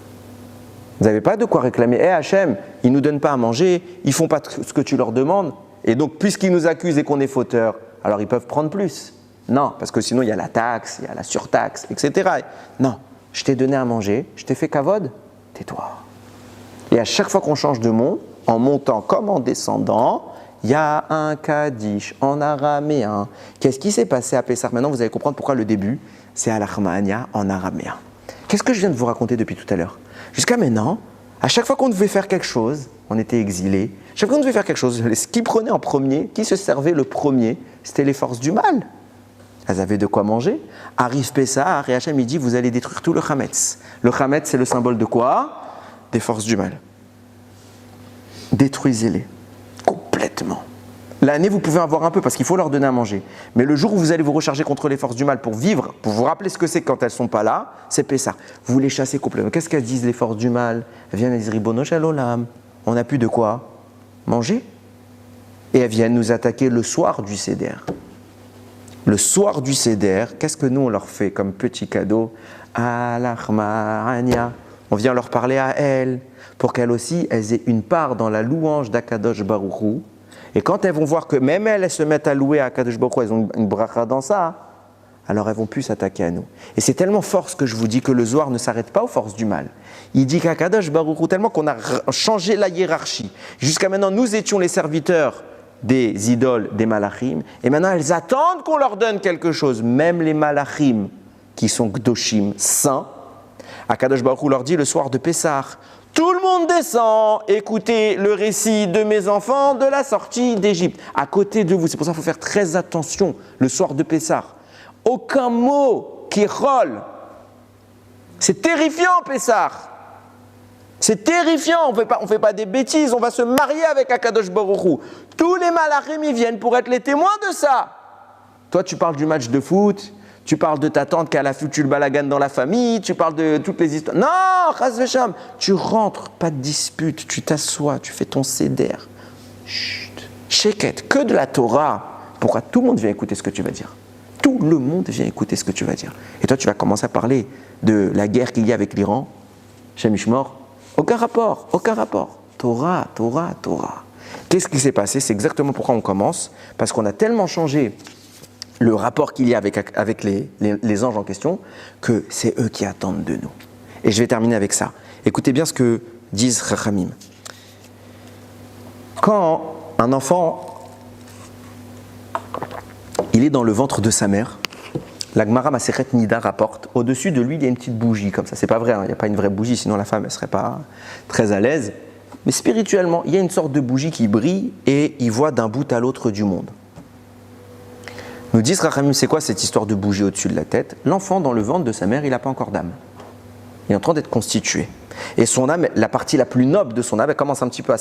Vous n'avez pas de quoi réclamer. Eh Hachem, ils ne nous donnent pas à manger, ils ne font pas ce que tu leur demandes. Et donc, puisqu'ils nous accusent et qu'on est fauteur, alors ils peuvent prendre plus. Non, parce que sinon, il y a la taxe, il y a la surtaxe, etc. Non, je t'ai donné à manger, je t'ai fait kavod, tais-toi. Et à chaque fois qu'on change de monde, en montant comme en descendant, il y a un kaddish en araméen. Qu'est-ce qui s'est passé à Pessah? Maintenant, vous allez comprendre pourquoi le début, c'est Al-Achmania en araméen. Qu'est-ce que je viens de vous raconter depuis tout à l'heure? Jusqu'à maintenant, à chaque fois qu'on devait faire quelque chose, on était exilés. Chaque fois qu'on devait faire quelque chose, qui prenait en premier, qui se servait le premier, c'était les forces du mal. Elles avaient de quoi manger. Arrive Pessah, et Hachem il dit, vous allez détruire tout le Chametz. Le Chametz, c'est le symbole de quoi? Des forces du mal. Détruisez-les. Complètement. L'année, vous pouvez avoir un peu parce qu'il faut leur donner à manger. Mais le jour où vous allez vous recharger contre les forces du mal pour vivre, pour vous rappeler ce que c'est quand elles ne sont pas là, c'est Pessah. Vous les chassez complètement. Qu'est-ce qu'elles disent les forces du mal? Elles viennent et disent Ribono shel olam. On n'a plus de quoi manger. Et elles viennent nous attaquer le soir du Seder. Le soir du Seder, qu'est-ce que nous on leur fait comme petit cadeau? Al-Achmania. On vient leur parler à elles pour qu'elles aussi elles aient une part dans la louange d'Akadosh Baruch Hu. Et quand elles vont voir que même elles se mettent à louer à Akadosh Baruch Hu, elles ont une bracha dans ça, alors elles vont plus s'attaquer à nous. Et c'est tellement fort ce que je vous dis que le Zohar ne s'arrête pas aux forces du mal. Il dit qu'Akadosh Baruch Hu, tellement qu'on a changé la hiérarchie. Jusqu'à maintenant, nous étions les serviteurs des idoles, des malachim, et maintenant elles attendent qu'on leur donne quelque chose. Même les malachim, qui sont gdoshim, saints, Akadosh Baruch Hu leur dit le soir de Pessah, tout le monde descend, écoutez le récit de mes enfants de la sortie d'Égypte. À côté de vous, c'est pour ça qu'il faut faire très attention le soir de Pessah. Aucun mot qui rôle. C'est terrifiant Pessah. C'est terrifiant, on fait pas des bêtises, on va se marier avec Akadosh Baruch Hu. Tous les malachim ils viennent pour être les témoins de ça. Toi tu parles du match de foot, tu parles de ta tante qui a la future balagan dans la famille, tu parles de toutes les histoires. Non, chas vesham, tu rentres, pas de dispute, tu t'assois, tu fais ton seder. Chut, sheket, que de la Torah. Pourquoi tout le monde vient écouter ce que tu vas dire? Tout le monde vient écouter ce que tu vas dire. Et toi tu vas commencer à parler de la guerre qu'il y a avec l'Iran, Shem Mishmor. Aucun rapport, aucun rapport. Torah, Torah, Torah. Qu'est-ce qui s'est passé? C'est exactement pourquoi on commence, parce qu'on a tellement changé le rapport qu'il y a avec les anges en question, que c'est eux qui attendent de nous. Et je vais terminer avec ça. Écoutez bien ce que disent Chachamim. Quand un enfant, il est dans le ventre de sa mère, la Gemara Masechet Nida rapporte, au-dessus de lui, il y a une petite bougie, comme ça. C'est pas vrai, il n'y a pas une vraie bougie, sinon la femme, elle serait pas très à l'aise. Mais spirituellement, il y a une sorte de bougie qui brille et il voit d'un bout à l'autre du monde. Nous disent Rachamim, c'est quoi cette histoire de bougie au-dessus de la tête? L'enfant dans le ventre de sa mère, il n'a pas encore d'âme. Il est en train d'être constitué. Et son âme, la partie la plus noble de son âme, elle commence un petit peu à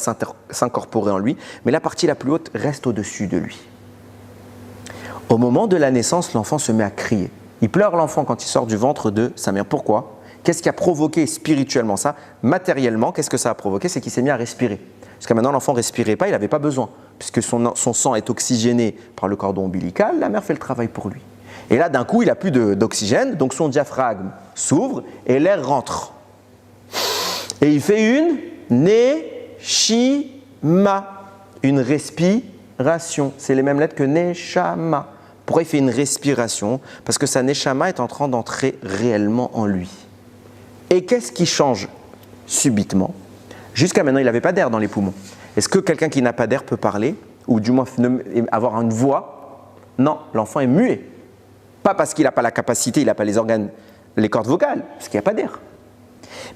s'incorporer en lui, mais la partie la plus haute reste au-dessus de lui. Au moment de la naissance, l'enfant se met à crier. Il pleure l'enfant quand il sort du ventre de sa mère. Pourquoi? Qu'est-ce qui a provoqué spirituellement ça? Matériellement, qu'est-ce que ça a provoqué? C'est qu'il s'est mis à respirer. Jusqu'à maintenant, l'enfant ne respirait pas, il n'avait pas besoin. Puisque son sang est oxygéné par le cordon ombilical, la mère fait le travail pour lui. Et là, d'un coup, il n'a plus d'oxygène, donc son diaphragme s'ouvre et l'air rentre. Et il fait une neshima, une respiration. C'est les mêmes lettres que neshama. Pourquoi il fait une respiration? Parce que sa neshama est en train d'entrer réellement en lui. Et qu'est-ce qui change subitement? Jusqu'à maintenant, il n'avait pas d'air dans les poumons. Est-ce que quelqu'un qui n'a pas d'air peut parler? Ou du moins avoir une voix? Non, l'enfant est muet. Pas parce qu'il n'a pas la capacité, il n'a pas les organes, les cordes vocales, parce qu'il n'y a pas d'air.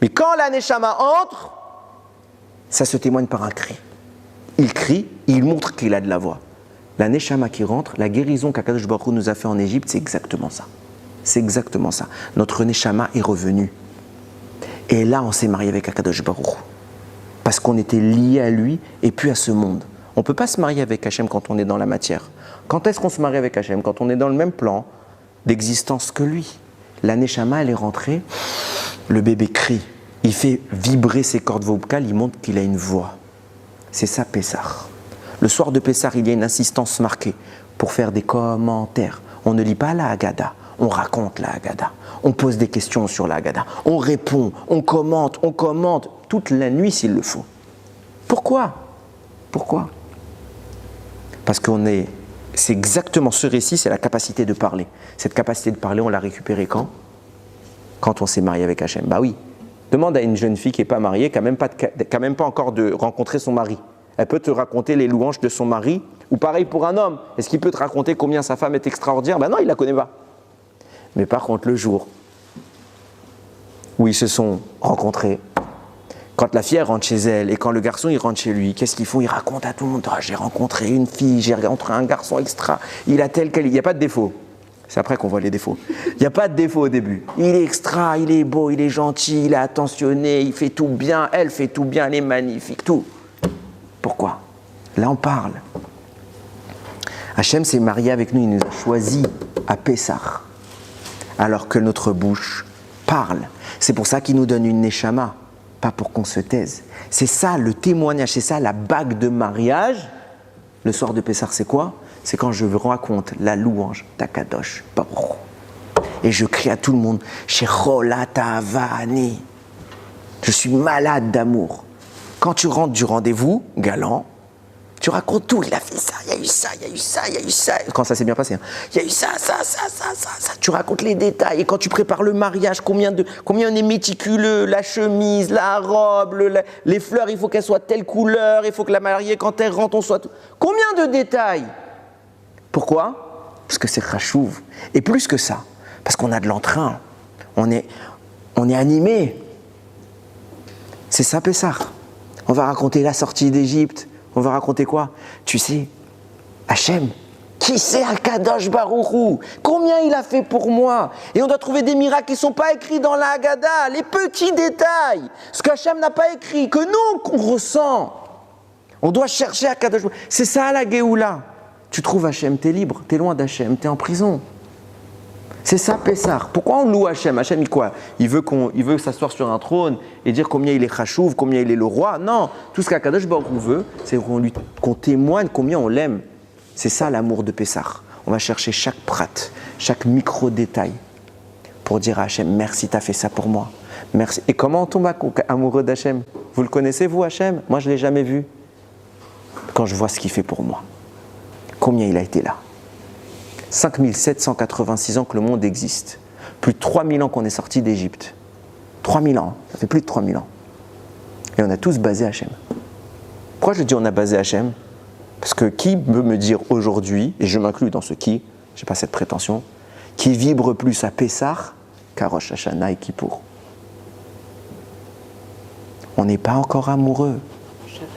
Mais quand la neshama entre, ça se témoigne par un cri. Il crie, il montre qu'il a de la voix. La neshama qui rentre, la guérison qu'Akadosh Baruch Hu nous a fait en Égypte, c'est exactement ça. C'est exactement ça. Notre neshama est revenu. Et là, on s'est marié avec Akadosh Baruch Hu. Parce qu'on était lié à lui et puis à ce monde. On ne peut pas se marier avec Hachem quand on est dans la matière. Quand est-ce qu'on se marie avec Hachem? Quand on est dans le même plan d'existence que lui. La neshama, elle est rentrée, le bébé crie. Il fait vibrer ses cordes vocales, il montre qu'il a une voix. C'est ça Pessah. Le soir de Pessah, il y a une insistance marquée pour faire des commentaires. On ne lit pas la Haggadah, on raconte la Haggadah. On pose des questions sur la Haggadah. On répond, on commente toute la nuit s'il le faut. Pourquoi? Parce c'est exactement ce récit, c'est la capacité de parler. Cette capacité de parler, on l'a récupérée quand? Quand on s'est marié avec Hachem. Bah oui. Demande à une jeune fille qui n'est pas mariée, qui n'a même pas encore rencontré son mari. Elle peut te raconter les louanges de son mari, ou pareil pour un homme. Est-ce qu'il peut te raconter combien sa femme est extraordinaire? Ben non, il ne la connaît pas. Mais par contre, le jour où ils se sont rencontrés, quand la fille rentre chez elle et quand le garçon il rentre chez lui, qu'est-ce qu'ils font? Ils racontent à tout le monde, oh, j'ai rencontré une fille, j'ai rencontré un garçon extra, il a tel quel, il n'y a pas de défaut. C'est après qu'on voit les défauts. Il n'y a pas de défaut au début. Il est extra, il est beau, il est gentil, il est attentionné, il fait tout bien, elle fait tout bien, elle est magnifique, tout. Pourquoi? Là on parle. Hachem s'est marié avec nous, il nous a choisis à Pessah, alors que notre bouche parle. C'est pour ça qu'il nous donne une neshama, pas pour qu'on se taise. C'est ça le témoignage, c'est ça la bague de mariage. Le soir de Pessah, c'est quoi? C'est quand je raconte la louange d'Akadosh Baruch Hu. Et je crie à tout le monde, Shecholat Avani. Je suis malade d'amour. Quand tu rentres du rendez-vous, galant, tu racontes tout. Il a fait ça, il y a eu ça, il y a eu ça, il y a eu ça. Quand ça s'est bien passé, hein. Il y a eu ça. Tu racontes les détails. Et quand tu prépares le mariage, combien on est méticuleux, la chemise, la robe, les fleurs, il faut qu'elles soient telle couleur, il faut que la mariée, quand elle rentre, on soit tout. Combien de détails? Pourquoi? Parce que c'est chachouv. Et plus que ça, parce qu'on a de l'entrain. On est animé. C'est ça, Pessah. On va raconter la sortie d'Égypte. On va raconter quoi? Tu sais, Hachem, qui c'est Akadosh Baruch Hu? Combien il a fait pour moi? Et on doit trouver des miracles qui ne sont pas écrits dans la Haggadah, les petits détails, ce qu'Hachem n'a pas écrit, que nous, qu'on ressent. On doit chercher Akadosh Baruch Hu. C'est ça la Géoula. Tu trouves Hachem, t'es libre, t'es loin d'Hachem, t'es en prison. C'est ça Pessah. Pourquoi on loue Hachem? Hachem, il veut s'asseoir sur un trône et dire combien il est chachouv, combien il est le roi. Non, tout ce qu'Akadosh Baruch Hu veut, c'est qu'on témoigne combien on l'aime. C'est ça l'amour de Pessah. On va chercher chaque prat, chaque micro-détail pour dire à Hachem, merci, t'as fait ça pour moi. Merci. Et comment on tombe amoureux d'Hachem? Vous le connaissez, vous, Hachem? Moi, je ne l'ai jamais vu. Quand je vois ce qu'il fait pour moi, combien il a été là? 5786 ans que le monde existe. Plus de 3000 ans qu'on est sorti d'Égypte. 3000 ans, ça fait plus de 3000 ans. Et on a tous basé Hachem. Pourquoi je dis on a basé Hachem? Parce que qui peut me dire aujourd'hui, et je m'inclus dans ce qui, je n'ai pas cette prétention, qui vibre plus à Pessah qu'à Rosh Hashanah et Kippour? On n'est pas encore amoureux. Shabbat.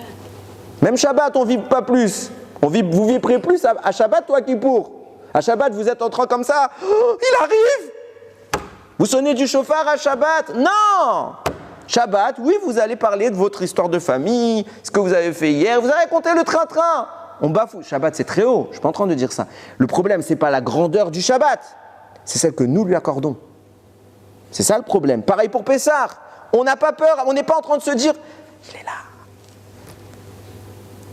Même Shabbat, on ne vibre pas plus. Vous vibrez plus à Shabbat ou à Kippour? À Shabbat, vous êtes en train comme ça. Oh, il arrive! Vous sonnez du chauffard à Shabbat? Non! Shabbat, oui, vous allez parler de votre histoire de famille, ce que vous avez fait hier, vous allez raconter le train-train. On bafoue. Shabbat, c'est très haut. Je ne suis pas en train de dire ça. Le problème, ce n'est pas la grandeur du Shabbat. C'est celle que nous lui accordons. C'est ça le problème. Pareil pour Pessah. On n'a pas peur. On n'est pas en train de se dire, il est là.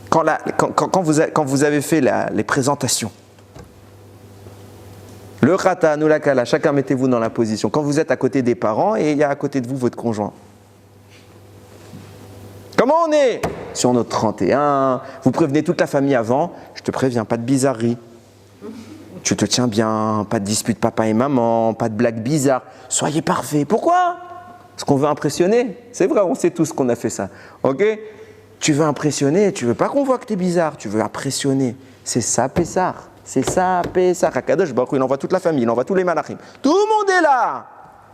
Quand vous avez fait les présentations, le khatan ou la kala, chacun mettez-vous dans la position. Quand vous êtes à côté des parents et il y a à côté de vous votre conjoint. Comment on est? Sur notre 31, vous prévenez toute la famille avant, je te préviens, pas de bizarrerie. Tu te tiens bien, pas de dispute papa et maman, pas de blagues bizarres. Soyez parfaits. Pourquoi? Parce qu'on veut impressionner. C'est vrai, on sait tous qu'on a fait ça. Ok? Tu veux impressionner, tu veux pas qu'on voit que tu es bizarre, tu veux impressionner. C'est ça, Pessah. C'est ça, Pessah. Akadosh Baruch Hu, il envoie toute la famille, il envoie tous les malachim. Tout le monde est là.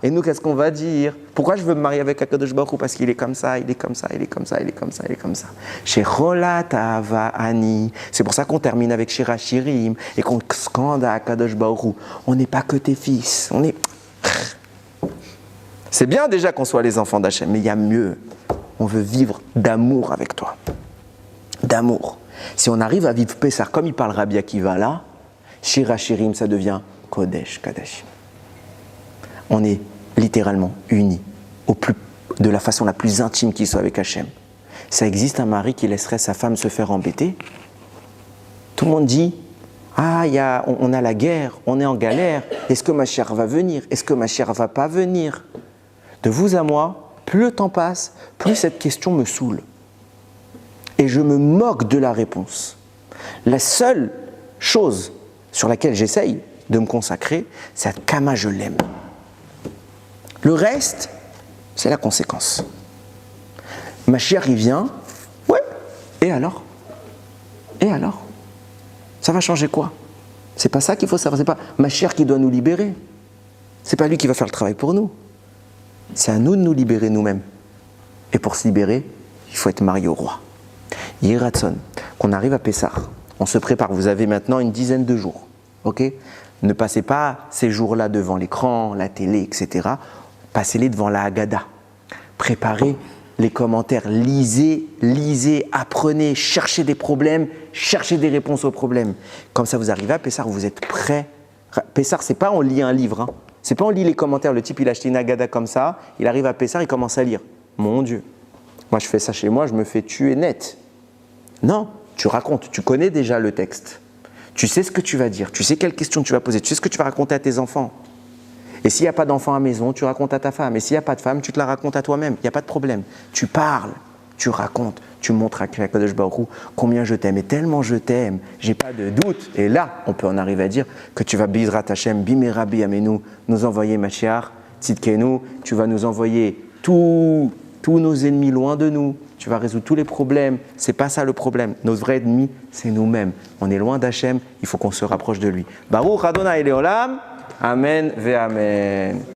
Et nous, qu'est-ce qu'on va dire? Pourquoi je veux me marier avec Akadosh Baruch Hu? Parce qu'il est comme ça, il est comme ça, il est comme ça, il est comme ça, il est comme ça. Shecholat Ahava Ani. C'est pour ça qu'on termine avec Shira Shirim et qu'on scande à Akadosh Baruch Hu. On n'est pas que tes fils. On est... C'est bien déjà qu'on soit les enfants d'Hachem, mais il y a mieux. On veut vivre d'amour avec toi. D'amour. Si on arrive à vivre Pessah comme il parle Rabbi Akiva là, Shira Shirim, ça devient Kodesh Kadashim. On est littéralement unis de la façon la plus intime qui soit avec Hachem. Ça existe un mari qui laisserait sa femme se faire embêter? Tout le monde dit, on a la guerre, on est en galère, est-ce que ma chère va venir? Est-ce que ma chère va pas venir? De vous à moi, plus le temps passe, plus cette question me saoule. Et je me moque de la réponse. La seule chose sur laquelle j'essaye de me consacrer, c'est à Kama je l'aime. Le reste, c'est la conséquence. Ma chère, il vient, ouais, et alors? Et alors? Ça va changer quoi? C'est pas ça qu'il faut savoir, c'est pas ma chère qui doit nous libérer. C'est pas lui qui va faire le travail pour nous. C'est à nous de nous libérer nous-mêmes. Et pour se libérer, il faut être marié au roi. Yiratson, qu'on arrive à Pessah, on se prépare, vous avez maintenant une dizaine de jours, ok? Ne passez pas ces jours-là devant l'écran, la télé, etc. Passez-les devant la Haggadah. Préparez les commentaires, lisez, apprenez, cherchez des problèmes, cherchez des réponses aux problèmes. Comme ça, vous arrivez à Pessah, vous êtes prêts. Pessah, c'est pas on lit un livre, hein. C'est pas on lit les commentaires. Le type, il a acheté une Haggadah comme ça, il arrive à Pessah, il commence à lire. Mon Dieu, moi je fais ça chez moi, je me fais tuer net. Non, tu racontes, tu connais déjà le texte. Tu sais ce que tu vas dire, tu sais quelles questions tu vas poser, tu sais ce que tu vas raconter à tes enfants. Et s'il n'y a pas d'enfant à la maison, tu racontes à ta femme. Et s'il n'y a pas de femme, tu te la racontes à toi-même. Il n'y a pas de problème. Tu parles, tu racontes, tu montres à Kadosh Baruch Hu combien je t'aime. Et tellement je t'aime, j'ai pas de doute. Et là, on peut en arriver à dire que tu vas Bizrat Hashem, Bimerabi Amenu, nous envoyer Mashiach, Tzidkenu, tu vas nous envoyer tous nos ennemis loin de nous. Tu vas résoudre tous les problèmes. C'est pas ça le problème. Nos vrais ennemis, c'est nous-mêmes. On est loin d'Hachem, il faut qu'on se rapproche de lui. Baruch Adonai Leolam. Amen ve amen.